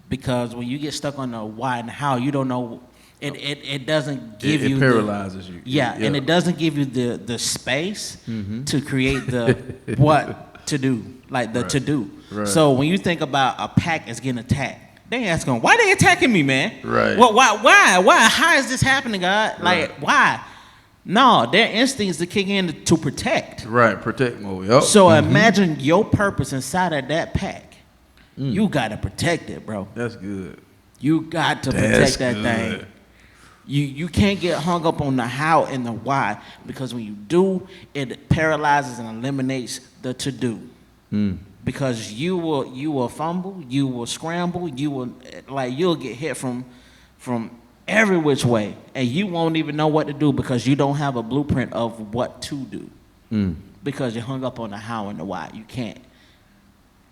Because when you get stuck on the why and the how, you don't know. It doesn't give you. It paralyzes you. Yeah, and it doesn't give you the space to create the what to do, like the to do. Right. So when you think about a pack is getting attacked, they asking, why they attacking me, man? Right. Well, why? How is this happening, God? Like, why? No, their instincts to kick in to protect. Right, protect mode. Yep. So imagine your purpose inside of that pack. You gotta protect it, bro. That's good. You got to protect that thing. You can't get hung up on the how and the why, because when you do, it paralyzes and eliminates the to do. Because you will fumble, you will scramble, you'll get hit from every which way, and you won't even know what to do because you don't have a blueprint of what to do. Because you're hung up on the how and the why. You can't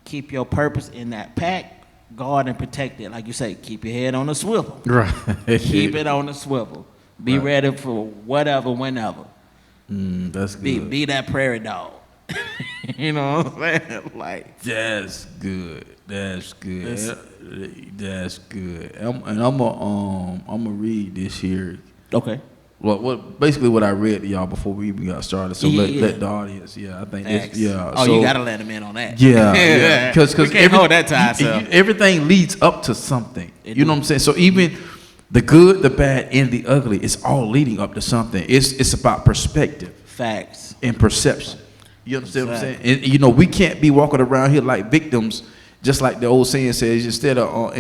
keep your purpose in that pack. Guard and protect it. Like you say, keep your head on the swivel. Right. Keep it on the swivel. Be ready for whatever, whenever. That's good. Be that prairie dog. You know what I'm saying? Like, that's good. That's good. That's good. And I'm gonna read this here. Okay. What basically what I read to y'all before we even got started. So let the audience. Yeah, I think this. Yeah. Oh, so, you gotta let them in on that. Yeah. Because we can't hold that to ourselves. Everything leads up to something. You know what I'm saying? So even the good, the bad, and the ugly, it's all leading up to something. It's about perspective. Facts. And perception. You understand what I'm saying? And we can't be walking around here like victims, just like the old saying says. Instead of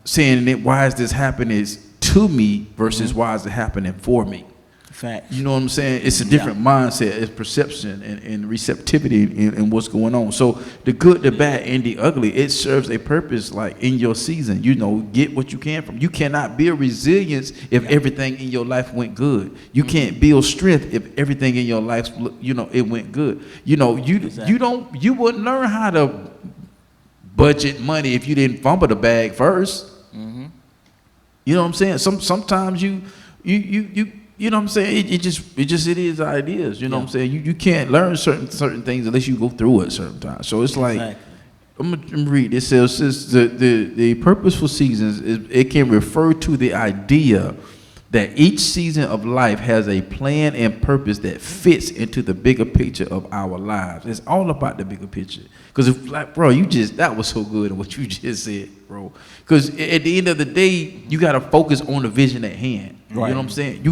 saying that why is this happening, is to me versus why is it happening for me. Facts. You know what I'm saying? It's a different mindset. It's perception and receptivity in what's going on. So the good, the bad, and the ugly, it serves a purpose. Like in your season, you know, get what you can from. You cannot build resilience if everything in your life went good. You can't build strength if everything in your life, you know, it went good. You know, you wouldn't learn how to budget money if you didn't fumble the bag first. You know what I'm saying? Sometimes you know what I'm saying? It is ideas. You know what I'm saying? You can't learn certain things unless you go through it certain times. So it's like, I'm gonna read. It says the purposeful seasons it can refer to the idea that each season of life has a plan and purpose that fits into the bigger picture of our lives. It's all about the bigger picture. Because if, like, bro, that was so good in what you just said, bro. Because at the end of the day, you got to focus on the vision at hand. Right. You know what I'm saying?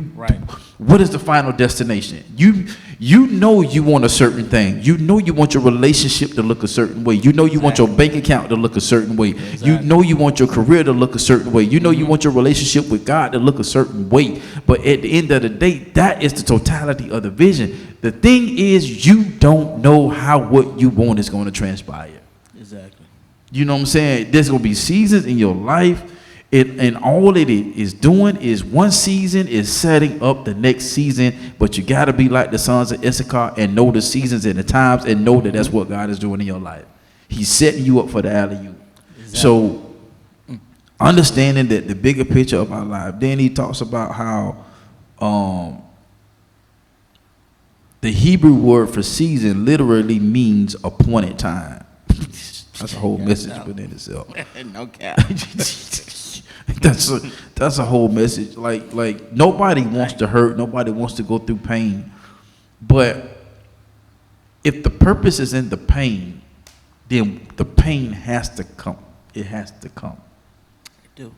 What is the final destination? You know you want a certain thing. You know you want your relationship to look a certain way. You know you want your bank account to look a certain way. You know you want your career to look a certain way. You know you want your relationship with God to look a certain way. But at the end of the day, that is the totality of the vision. The thing is, you don't know how what you want is going to transpire. Exactly. You know what I'm saying? There's going to be seasons in your life. And all it is doing is one season is setting up the next season, but you got to be like the sons of Issachar and know the seasons and the times and know that that's what God is doing in your life. He's setting you up for the alley-oop. Exactly. So understanding that the bigger picture of our life. Then he talks about how the Hebrew word for season literally means appointed time. That's a whole message within itself. No cap. That's a whole message. Like nobody wants to hurt, nobody wants to go through pain. But if the purpose is in the pain, then the pain has to come. It has to come. It do.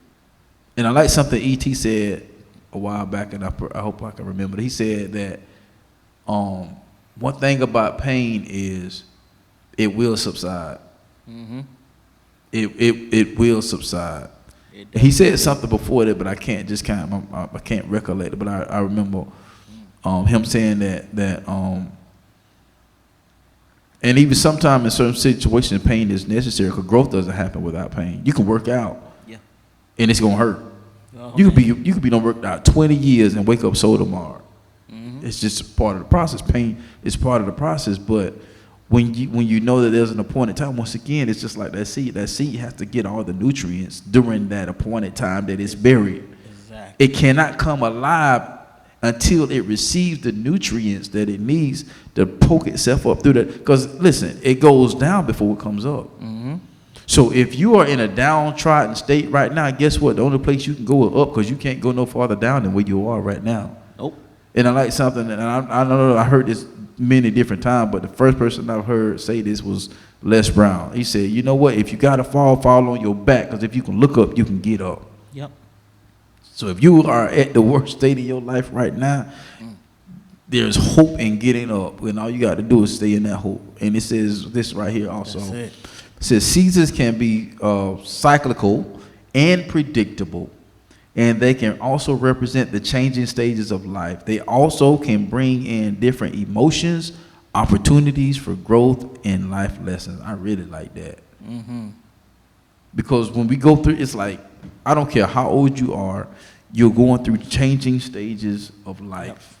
And I like something E.T. said a while back, and I hope I can remember it. He said that one thing about pain is it will subside. It will subside. He said something before that, but I can't recollect it. But I remember him saying that and even sometimes in certain situations, pain is necessary because growth doesn't happen without pain. You can work out, and it's gonna hurt. You could be done worked out 20 years and wake up sore tomorrow. It's just part of the process. Pain is part of the process, but when you know that there's an appointed time, once again, it's just like that seed. That seed has to get all the nutrients during that appointed time that it's buried. Exactly. It cannot come alive until it receives the nutrients that it needs to poke itself up through that. Because listen, it goes down before it comes up. So if you are in a downtrodden state right now, guess what? The only place you can go is up, because you can't go no farther down than where you are right now. Nope. And I like something, and I know I heard this many different times, but the first person I've heard say this was Les Brown. He said, you know what? If you got to fall on your back, because if you can look up, you can get up. Yep. So if you are at the worst state of your life right now, there's hope in getting up, and all you got to do is stay in that hope. And it says this right here also. That's it. It says seasons can be cyclical and predictable, and they can also represent the changing stages of life. They also can bring in different emotions, opportunities for growth, and life lessons. I really like that. Because when we go through, it's like, I don't care how old you are, you're going through changing stages of life.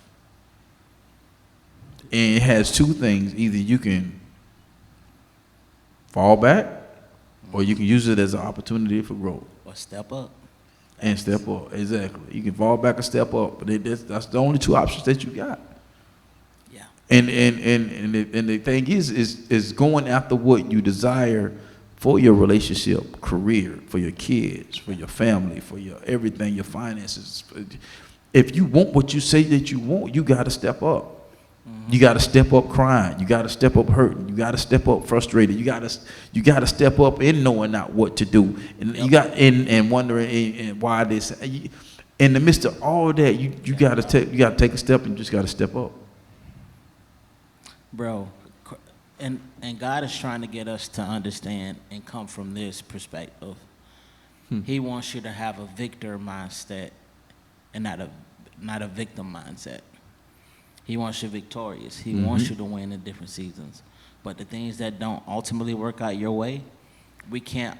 And it has two things. Either you can fall back, or you can use it as an opportunity for growth. Or step up. And step up, exactly. You can fall back or step up, but that's the only two options that you got. Yeah. And the thing is going after what you desire for your relationship, career, for your kids, for your family, for your everything, your finances. If you want what you say that you want, you got to step up. You got to step up crying. You got to step up hurting. You got to step up frustrated. You got to step up in knowing not what to do. And you got and wondering and why this. In the midst of all that, you got to take a step, and you just got to step up. Bro, and God is trying to get us to understand and come from this perspective. He wants you to have a victor mindset and not a victim mindset. He wants you victorious. He wants you to win in different seasons. But the things that don't ultimately work out your way, we can't.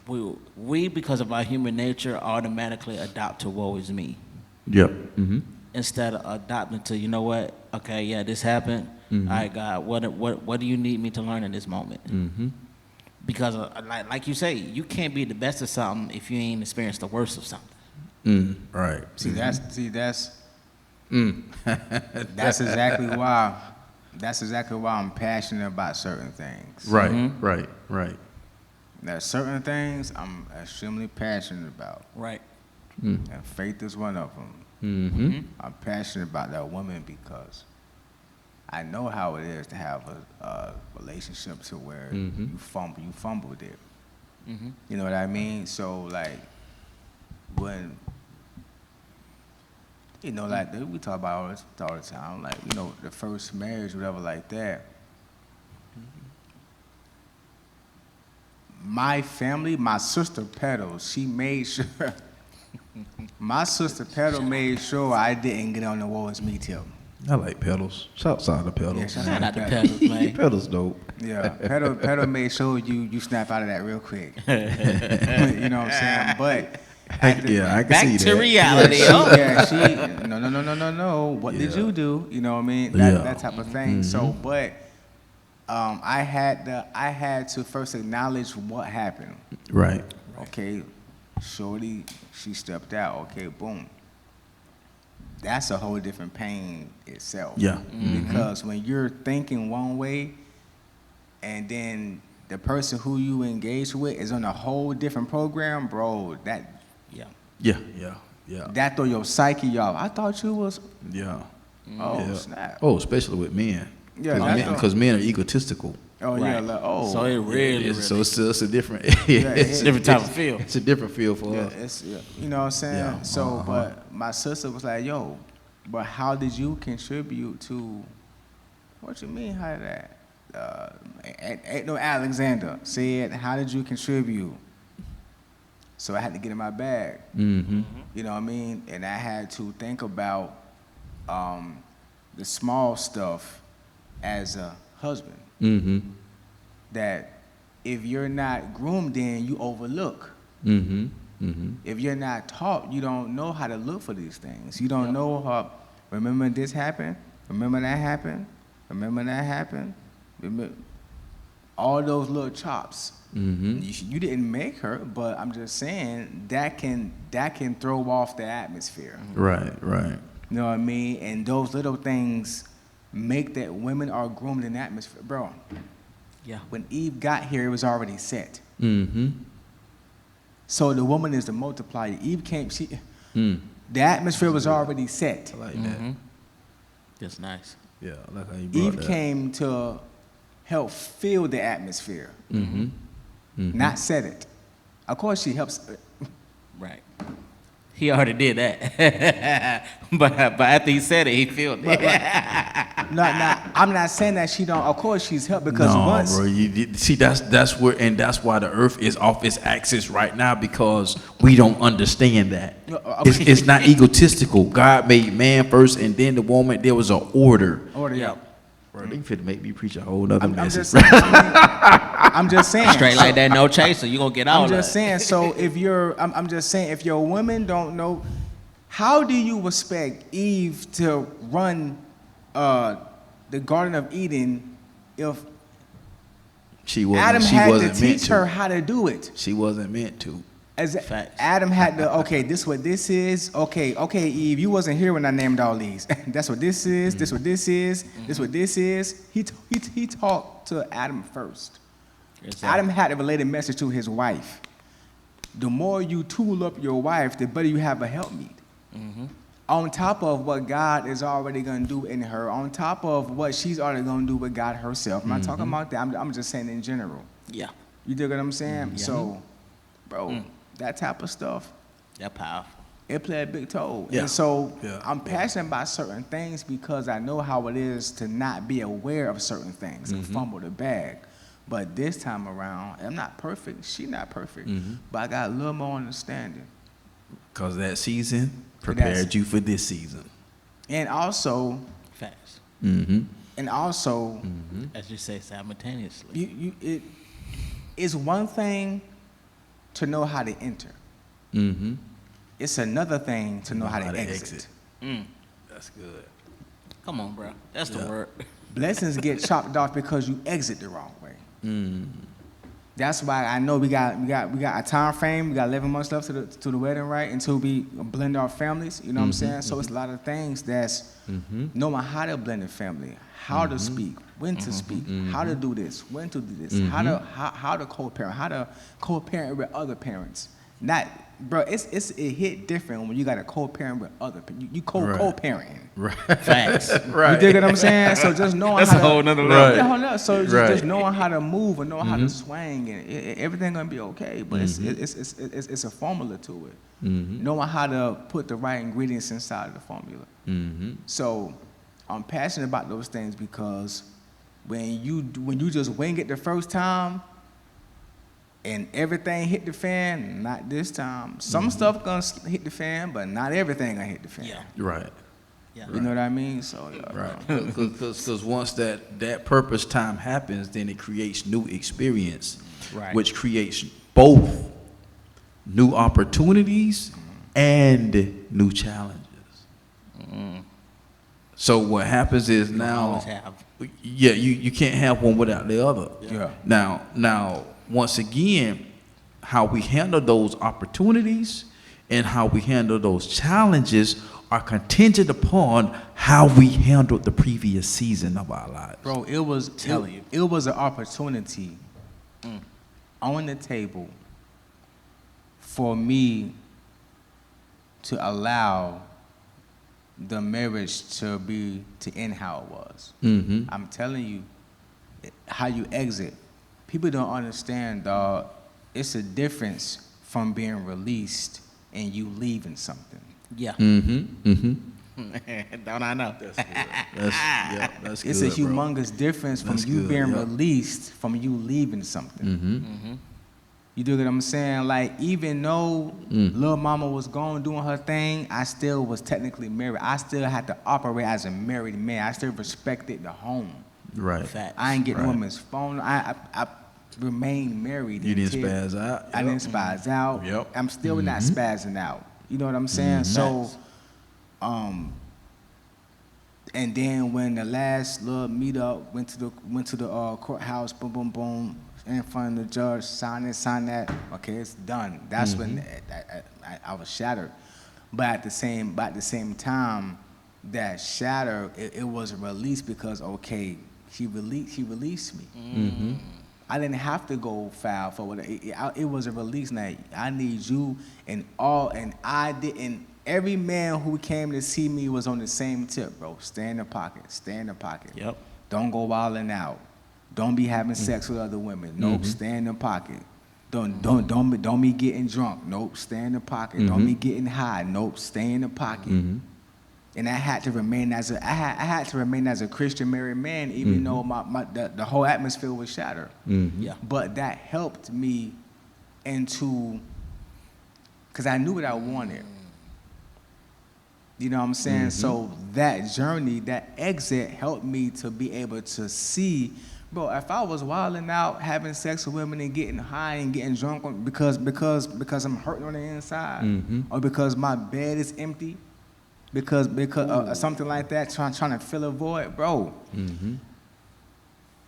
We because of our human nature automatically adopt to woe is me. Yep. Instead of adopting to, you know what? Okay, yeah, this happened. All right, God, what do you need me to learn in this moment? Because like you say, you can't be the best of something if you ain't experienced the worst of something. Right. That's exactly why. That's exactly why I'm passionate about certain things. Right. Right. There's certain things I'm extremely passionate about. Right. And faith is one of them. I'm passionate about that woman because I know how it is to have a relationship to where you fumbled it. You know what I mean? So like when like we talk about all the time, like the first marriage, whatever, like that. My family, my sister Pedal, she made sure. My sister Pedal made sure I didn't get on the woe is me tip. I like pedals. Shouts out to pedals. Yeah, Shout out to Pedals, man. Pedals dope. Yeah, Pedal made sure you snap out of that real quick. You know what I'm saying? But I can back see to that. reality. No. What did you do? You know what I mean? That type of thing. So, but I had to first acknowledge what happened. Right. Okay, shorty, she stepped out. Okay, boom. That's a whole different pain itself. Yeah. Because when you're thinking one way, and then the person who you engage with is on a whole different program, bro, that throw your psyche off. I thought you was. Yeah. Oh, snap. Oh, especially with men. Yeah, because men are egotistical. Oh, yeah. Like, So it really. So it's a different. It's a different type of feel. It's a different feel for us. You know what I'm saying? Yeah. So, but my sister was like, yo, but how did you contribute to, what you mean, how did that? Alxndr said, how did you contribute? So I had to get in my bag. You know what I mean? And I had to think about the small stuff as a husband. That if you're not groomed in, you overlook. If you're not taught, you don't know how to look for these things. You don't know how, remember this happened? Remember that happened? Remember that happened? Remember, all those little chops. You didn't make her, but I'm just saying that can throw off the atmosphere. Right. You know what I mean? And those little things make that women are groomed in the atmosphere. Bro, when Eve got here, it was already set. So the woman is the multiplier. Eve came, the atmosphere was already set. I like that. That's nice. Yeah, I like how you brought Eve that. came to help fill the atmosphere, not set it. Of course, she helps. Right. He already did that. but after he said it, he felt it. I'm not saying that she don't. Of course, she's helped because once. Bro, see, that's where, and that's why the earth is off its axis right now, because we don't understand that. It's not egotistical. God made man first and then the woman. There was an order. Yeah. Bro, they finna make me preach a whole nother message. I'm just saying. Straight like that, no chaser. You gonna get all I'm that. just saying. So if I'm just saying, if your women don't know, how do you expect Eve to run the Garden of Eden if Adam had to teach her how to do it? She wasn't meant to. Facts. Adam had to, okay, this what this is. Okay, Eve, you wasn't here when I named all these. That's what this is, this what this is, this what this is. He talked to Adam first. Exactly. Adam had to relay the message to his wife. The more you tool up your wife, the better you have a helpmeet. On top of what God is already going to do in her, on top of what she's already going to do with God herself. I'm not talking about that. I'm just saying in general. Yeah. You dig what I'm saying? So, bro, that type of stuff. That powerful. It played a big toll. Yeah. And so I'm passionate about certain things because I know how it is to not be aware of certain things and fumble the bag. But this time around, I'm not perfect. She's not perfect. But I got a little more understanding. Because that season prepared you for this season. And also, Facts. and also, As you say, simultaneously. it's one thing to know how to enter. It's another thing to know how to exit. That's good. Come on, bro. That's the word. Blessings get chopped off because you exit the wrong way. That's why I know we got a time frame. We got 11 months left to the wedding, right? Until we blend our families. You know what I'm saying? So it's a lot of things that's knowing how to blend the family, how to speak, when to speak, how to do this, when to do this, how to co-parent, how to co-parent with other parents. Not, bro, it hit different when you got to co-parent with other people. You co-parenting. Right. Facts. Right. You dig what I'm saying? So just knowing That's how a whole nother level. Yeah, hold up. So just knowing how to move and knowing how to swing and everything gonna be okay. But it's a formula to it. Knowing how to put the right ingredients inside of the formula. So I'm passionate about those things because when you just wing it the first time and everything hit the fan, not this time. Some stuff gonna hit the fan, but not everything gonna hit the fan. Yeah. Right. Yeah. You know what I mean? So Right. Because once that purpose time happens, then it creates new experience, Right. which creates both new opportunities and new challenges. So what happens is now, always have. yeah, you can't have one without the other. Yeah. Now, once again, how we handle those opportunities and how we handle those challenges are contingent upon how we handled the previous season of our lives. Bro, it was an opportunity on the table for me to allow the marriage to end how it was. I'm telling you, how you exit. People don't understand, dog. It's a difference from being released and you leaving something. Yeah. Don't I know? That's It's good, a humongous difference from That's you good, being yeah. released from you leaving something. You do what I'm saying? Like, even though Lil Mama was gone doing her thing, I still was technically married. I still had to operate as a married man. I still respected the home. Right. Facts. I ain't getting women's phone. I remained married. You didn't until- spaz out. I didn't spaz out. Yep. I'm still not spazzing out. You know what I'm saying? So, and then when the last little meetup went to the courthouse, boom, boom, boom, in front of the judge, sign that. Okay, it's done. That's when I was shattered. But at the same time, that shatter, it was a release because he released me. I didn't have to go foul for what it was a release. Now I need you and I didn't. Every man who came to see me was on the same tip, bro. Stay in the pocket. Yep. Don't go wilding out. Don't be having sex with other women. Nope. Stay in the pocket. Don't be getting drunk. Nope. Stay in the pocket. Don't be getting high. Nope. Stay in the pocket. And I had to remain as a Christian married man, even though the whole atmosphere was shattered. Yeah. But that helped me because I knew what I wanted. You know what I'm saying? So that journey, that exit helped me to be able to see, bro, if I was wilding out, having sex with women and getting high and getting drunk because I'm hurting on the inside, or because my bed is empty, because something like that, trying to fill a void, bro,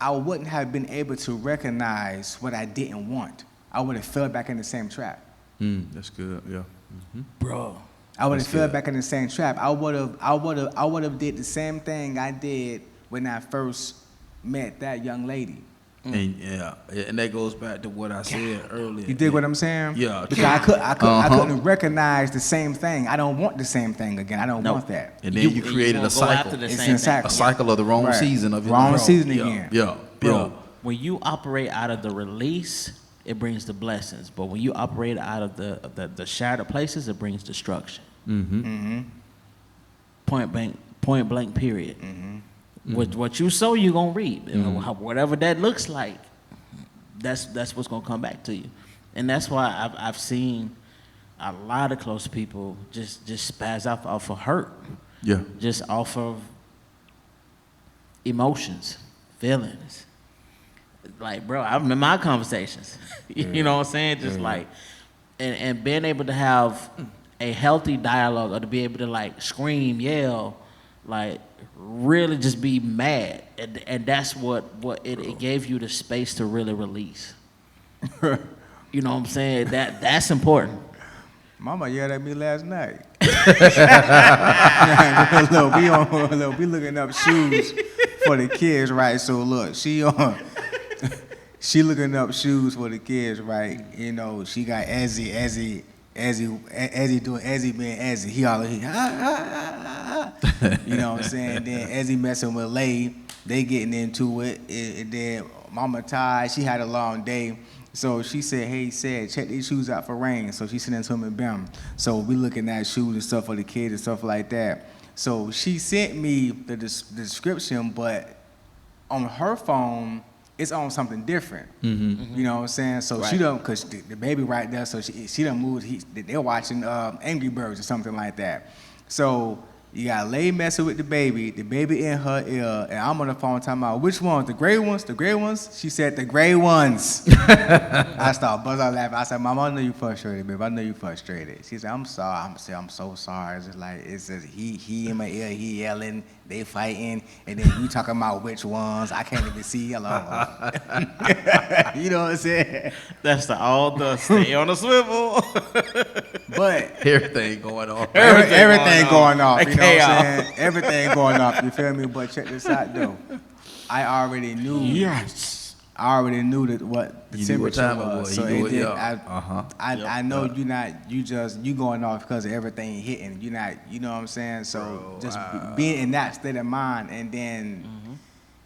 I wouldn't have been able to recognize what I didn't want. I would have fell back in the same trap. That's good. Yeah. Bro. I would have fell back in the same trap. I would have did the same thing I did when I first met that young lady. And and that goes back to what I said earlier. You dig what I'm saying? Yeah. Because I couldn't recognize the same thing. I don't want the same thing again. I don't want that. And then you created a cycle. It's in cycle. A cycle of the wrong Right. season of your Wrong life. season again. Yeah. Bro, when you operate out of the release, it brings the blessings. But when you operate out of the shattered places, it brings destruction. Point blank, period. What you sow, you're going to reap. Whatever that looks like, that's what's going to come back to you. And that's why I've seen a lot of close people just spaz off of hurt. Yeah. Just off of emotions, feelings. Like, bro, I remember my conversations. You know what I'm saying? Just like, and being able to have a healthy dialogue, or to be able to like scream, yell, like really just be mad, and that's what it gave you the space to really release. You know what I'm saying? That's important. Mama yelled at me last night. Look, we looking up shoes for the kids, right? So look, she looking up shoes for the kids, right? You know, she got Ezzy doing Ezzy being Ezzy. He all you know what I'm saying? Then Ezzy messing with Lay, they getting into it. And then Mama Ty, she had a long day. So she said, hey, check these shoes out for rain. So she sent them to him and bam. So we looking at shoes and stuff for the kids and stuff like that. So she sent me the description, but on her phone, it's on something different. Mm-hmm. You know what I'm saying? So she done, because the baby right there, so she done moved, they're watching Angry Birds or something like that. So you got Lay messing with the baby in her ear, and I'm on the phone talking about, which ones? The gray ones? The gray ones? She said, the gray ones. I started buzzing out laughing. I said, Mama, I know you frustrated, babe. I know you frustrated. She said, I'm sorry. I'm so sorry. It's just like, it's just he in my ear, he yelling, they fighting, and then you talking about which ones. I can't even see yellow. You know what I'm saying? That's the stay on the swivel. But everything going on. Everything going off. You know what I'm saying? Everything going off. You feel me? But check this out though. I already knew. Yes. I already knew that what the temperature was. So it did. I know you're not. You going off because of everything hitting. You're not. You know what I'm saying? So just being in that state of mind, and then.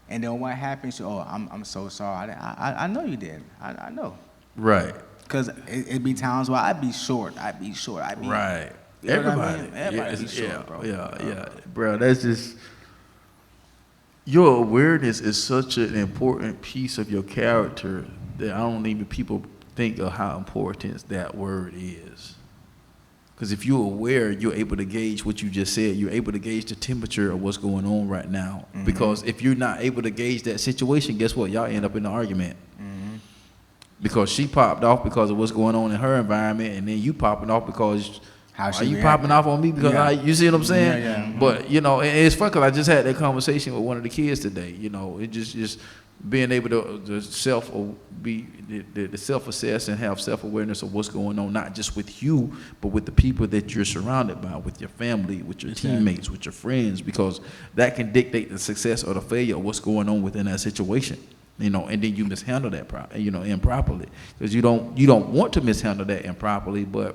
And then what happens? I'm so sorry. I know you did. I know. Right. Because it be times where I'd be short. Right. You Everybody. know what I mean? Everybody be short, bro. Yeah. Bro, that's just, your awareness is such an important piece of your character that I don't even people think of how important that word is. Because if you're aware, you're able to gauge what you just said. You're able to gauge the temperature of what's going on right now. Mm-hmm. Because if you're not able to gauge that situation, guess what? Y'all end up in an argument. Mm-hmm. Because she popped off because of what's going on in her environment, and then you popping off because are you popping off on me because you see what I'm saying? Yeah. Mm-hmm. But you know, it's fun because I just had that conversation with one of the kids today. You know, it just being able to self-assess and have self-awareness of what's going on, not just with you, but with the people that you're surrounded by, with your family, with your teammates, with your friends, because that can dictate the success or the failure of what's going on within that situation. You know, and then you mishandle that improperly, because you don't want to mishandle that improperly. But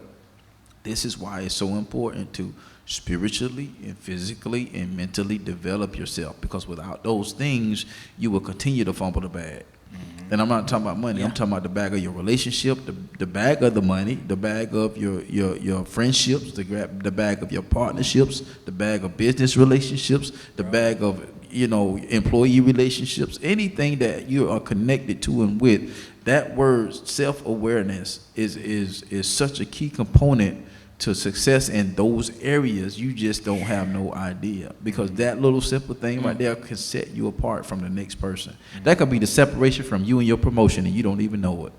this is why it's so important to spiritually and physically and mentally develop yourself, because without those things, you will continue to fumble the bag. Mm-hmm. And I'm not talking about money. I'm talking about the bag of your relationship, the bag of the money, the bag of your friendships, the bag of your partnerships, the bag of business relationships, the bag of employee relationships, anything that you are connected to and with. That word self-awareness is such a key component to success in those areas. You just don't have no idea, because that little simple thing right there can set you apart from the next person. That could be the separation from you and your promotion, and you don't even know it.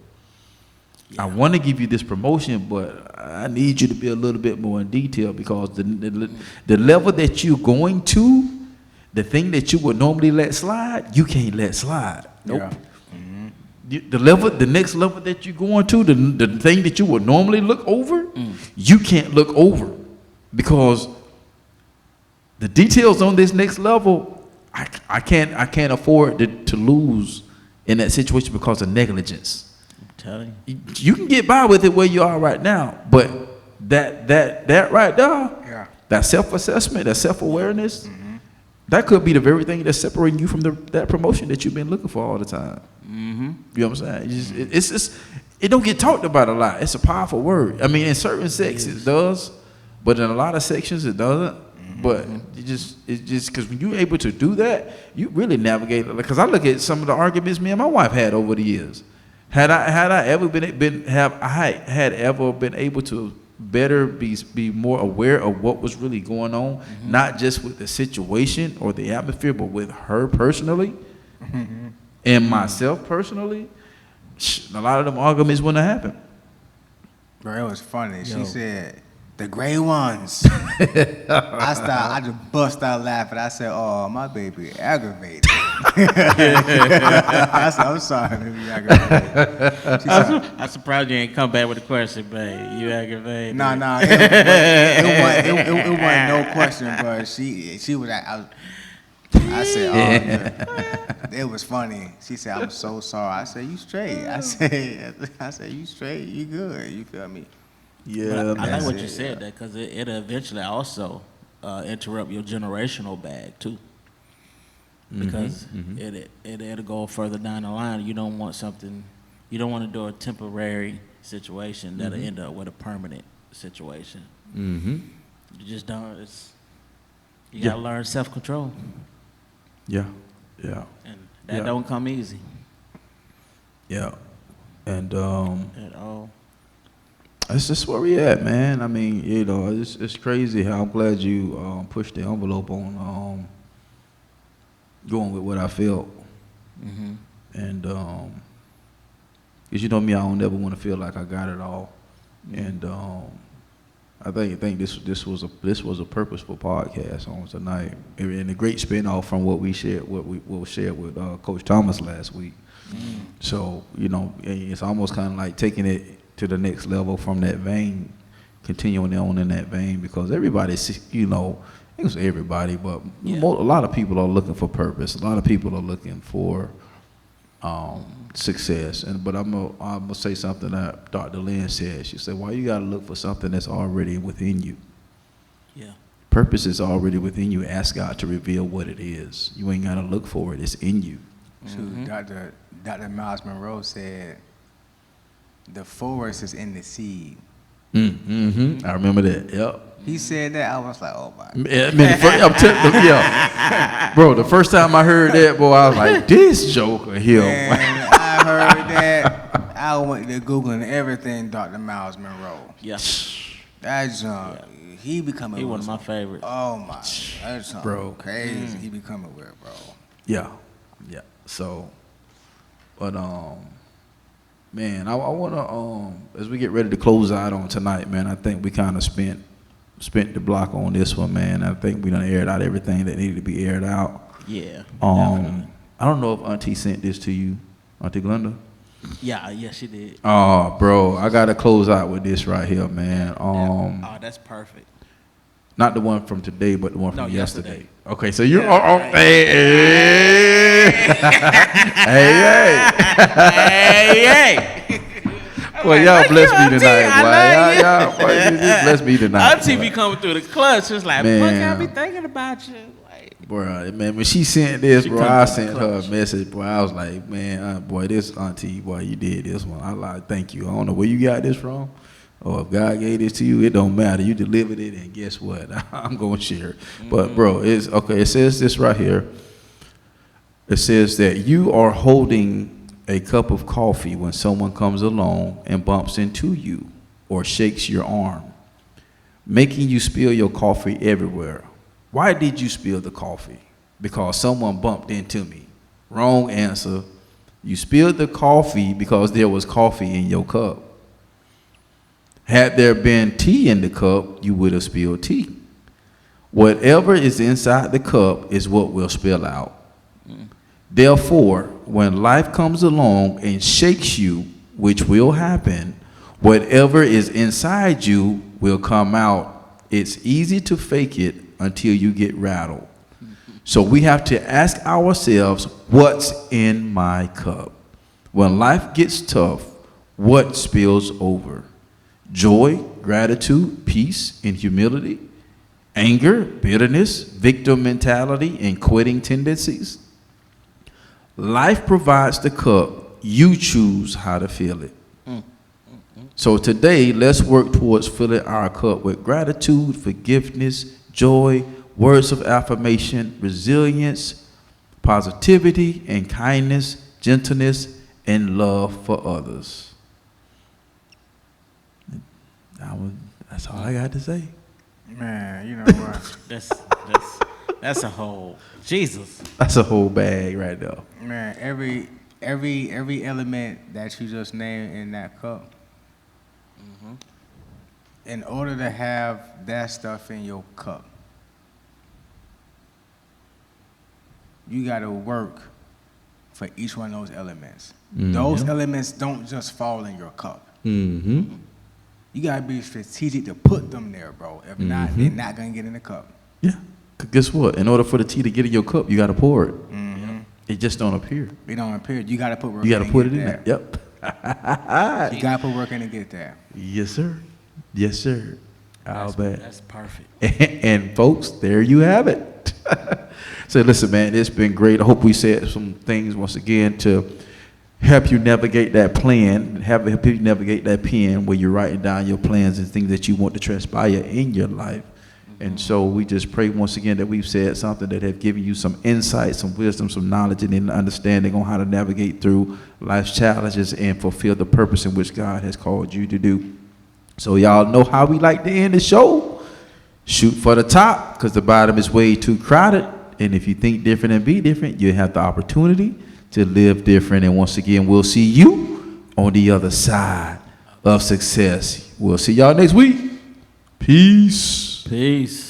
I want to give you this promotion, but I need you to be a little bit more in detail, because the level that you're going to, the thing that you would normally let slide, you can't let slide. Nope. Yeah. The next level that you're going to, the thing that you would normally look over, you can't look over, because the details on this next level, I can't afford to lose in that situation because of negligence. I'm telling you, you can get by with it where you are right now, but that right there, that self-assessment, that self-awareness, that could be the very thing that's separating you from that promotion that you've been looking for all the time. Mm-hmm. You know what I'm saying? It don't get talked about a lot. It's a powerful word. I mean, in certain sections it does, but in a lot of sections it doesn't. Mm-hmm. But it's just because when you're able to do that, you really navigate. Because I look at some of the arguments me and my wife had over the years. Had I ever been able to better be more aware of what was really going on, not just with the situation or the atmosphere, but with her personally and myself personally, a lot of them arguments wouldn't have happened. Bro, it was funny. She said, the gray ones. I just bust out laughing. I said, oh, my baby aggravated. I said, I'm sorry, baby, aggravated. I'm surprised you ain't come back with a question, babe. You aggravated. No, it wasn't no question, but she was I said, oh, it was funny. She said, I'm so sorry. I said, you straight. I said, you straight, you good. You feel me? Yeah, I like what you said that because it'll eventually also interrupt your generational bag too. Because it'll go further down the line. You don't want something. You don't want to do a temporary situation that'll end up with a permanent situation. You just don't. You gotta learn self-control. Yeah. And that don't come easy. Yeah. And at all. That's just where we at, man. I mean, you know, it's crazy how I'm glad you pushed the envelope on going with what I felt. And because you know me, I don't ever want to feel like I got it all. And I think this was a purposeful podcast on tonight, and a great spinoff from what we shared with Coach Thomas last week. So you know, it's almost kind of like taking it to the next level from that vein, continuing on in that vein, because everybody, you know, it was everybody, but a lot of people are looking for purpose. A lot of people are looking for success. But I'm gonna say something that Dr. Lynn said. She said, "Why you gotta look for something that's already within you? Yeah, purpose is already within you. Ask God to reveal what it is. You ain't gotta look for it. It's in you." Dr. Miles Monroe said, the forest is in the seed. I remember that. Yep. He said that, I was like, oh my God. Bro, the first time I heard that, boy, I was like, this joker here. And I heard that, I went to Googling everything Dr. Miles Monroe. Yeah. That junk, he becoming one of my favorites. Oh my, that's bro, crazy. He becoming weird, bro. Yeah. So, but man, I wanna as we get ready to close out on tonight, man, I think we kind of spent the block on this one, man. I think we done aired out everything that needed to be aired out. Yeah. I don't know if Auntie sent this to you, Auntie Glenda. Yeah, she did. Oh, bro, I gotta close out with this right here, man. That's perfect. Not the one from today, but the one from yesterday. Okay, so you're hey. Boy, y'all bless me tonight, boy. Y'all bless me tonight. Auntie be coming through the clutch, it's like, fuck, I be thinking about you. Like, bro, man, when she sent this, bro, I sent her a message, boy. I was like, man, boy, this Auntie, boy, you did this one. I like, thank you. I don't know where you got this from. Or if God gave this to you, it don't matter. You delivered it, and guess what? I'm going to share it. But, bro, it's okay. It says this right here. It says that you are holding a cup of coffee when someone comes along and bumps into you or shakes your arm, making you spill your coffee everywhere. Why did you spill the coffee? Because someone bumped into me. Wrong answer. You spilled the coffee because there was coffee in your cup. Had there been tea in the cup, you would have spilled tea. Whatever is inside the cup is what will spill out. Therefore, when life comes along and shakes you, which will happen, whatever is inside you will come out. It's easy to fake it until you get rattled. So we have to ask ourselves, what's in my cup? When life gets tough, what spills over? Joy, gratitude, peace, and humility, anger, bitterness, victim mentality, and quitting tendencies. Life provides the cup. You choose how to fill it. So today, let's work towards filling our cup with gratitude, forgiveness, joy, words of affirmation, resilience, positivity, and kindness, gentleness, and love for others. That's all I got to say. Man, you know what? That's a whole Jesus. That's a whole bag right there. Man, every element that you just named in that cup, in order to have that stuff in your cup, you got to work for each one of those elements. Those elements don't just fall in your cup. You got to be strategic to put them there, bro. If not, they're not going to get in the cup. Yeah. 'Cause guess what? In order for the tea to get in your cup, you got to pour it. It just don't appear. It don't appear. You got to put work You in. got to put it in there. there. Yep. You got to put work in to get there. Yes, sir. Yes, sir. I'll bet. That's perfect. And folks, there you have it. So listen, man, it's been great. I hope we said some things once again to help you navigate that plan, help you navigate that pen where you're writing down your plans and things that you want to transpire in your life. And so we just pray once again that we've said something that have given you some insight, some wisdom, some knowledge, and an understanding on how to navigate through life's challenges and fulfill the purpose in which God has called you to do. So y'all know how we like to end the show. Shoot for the top, because the bottom is way too crowded. And if you think different and be different, you have the opportunity to live different. And once again, we'll see you on the other side of success. We'll see y'all next week. Peace. Peace.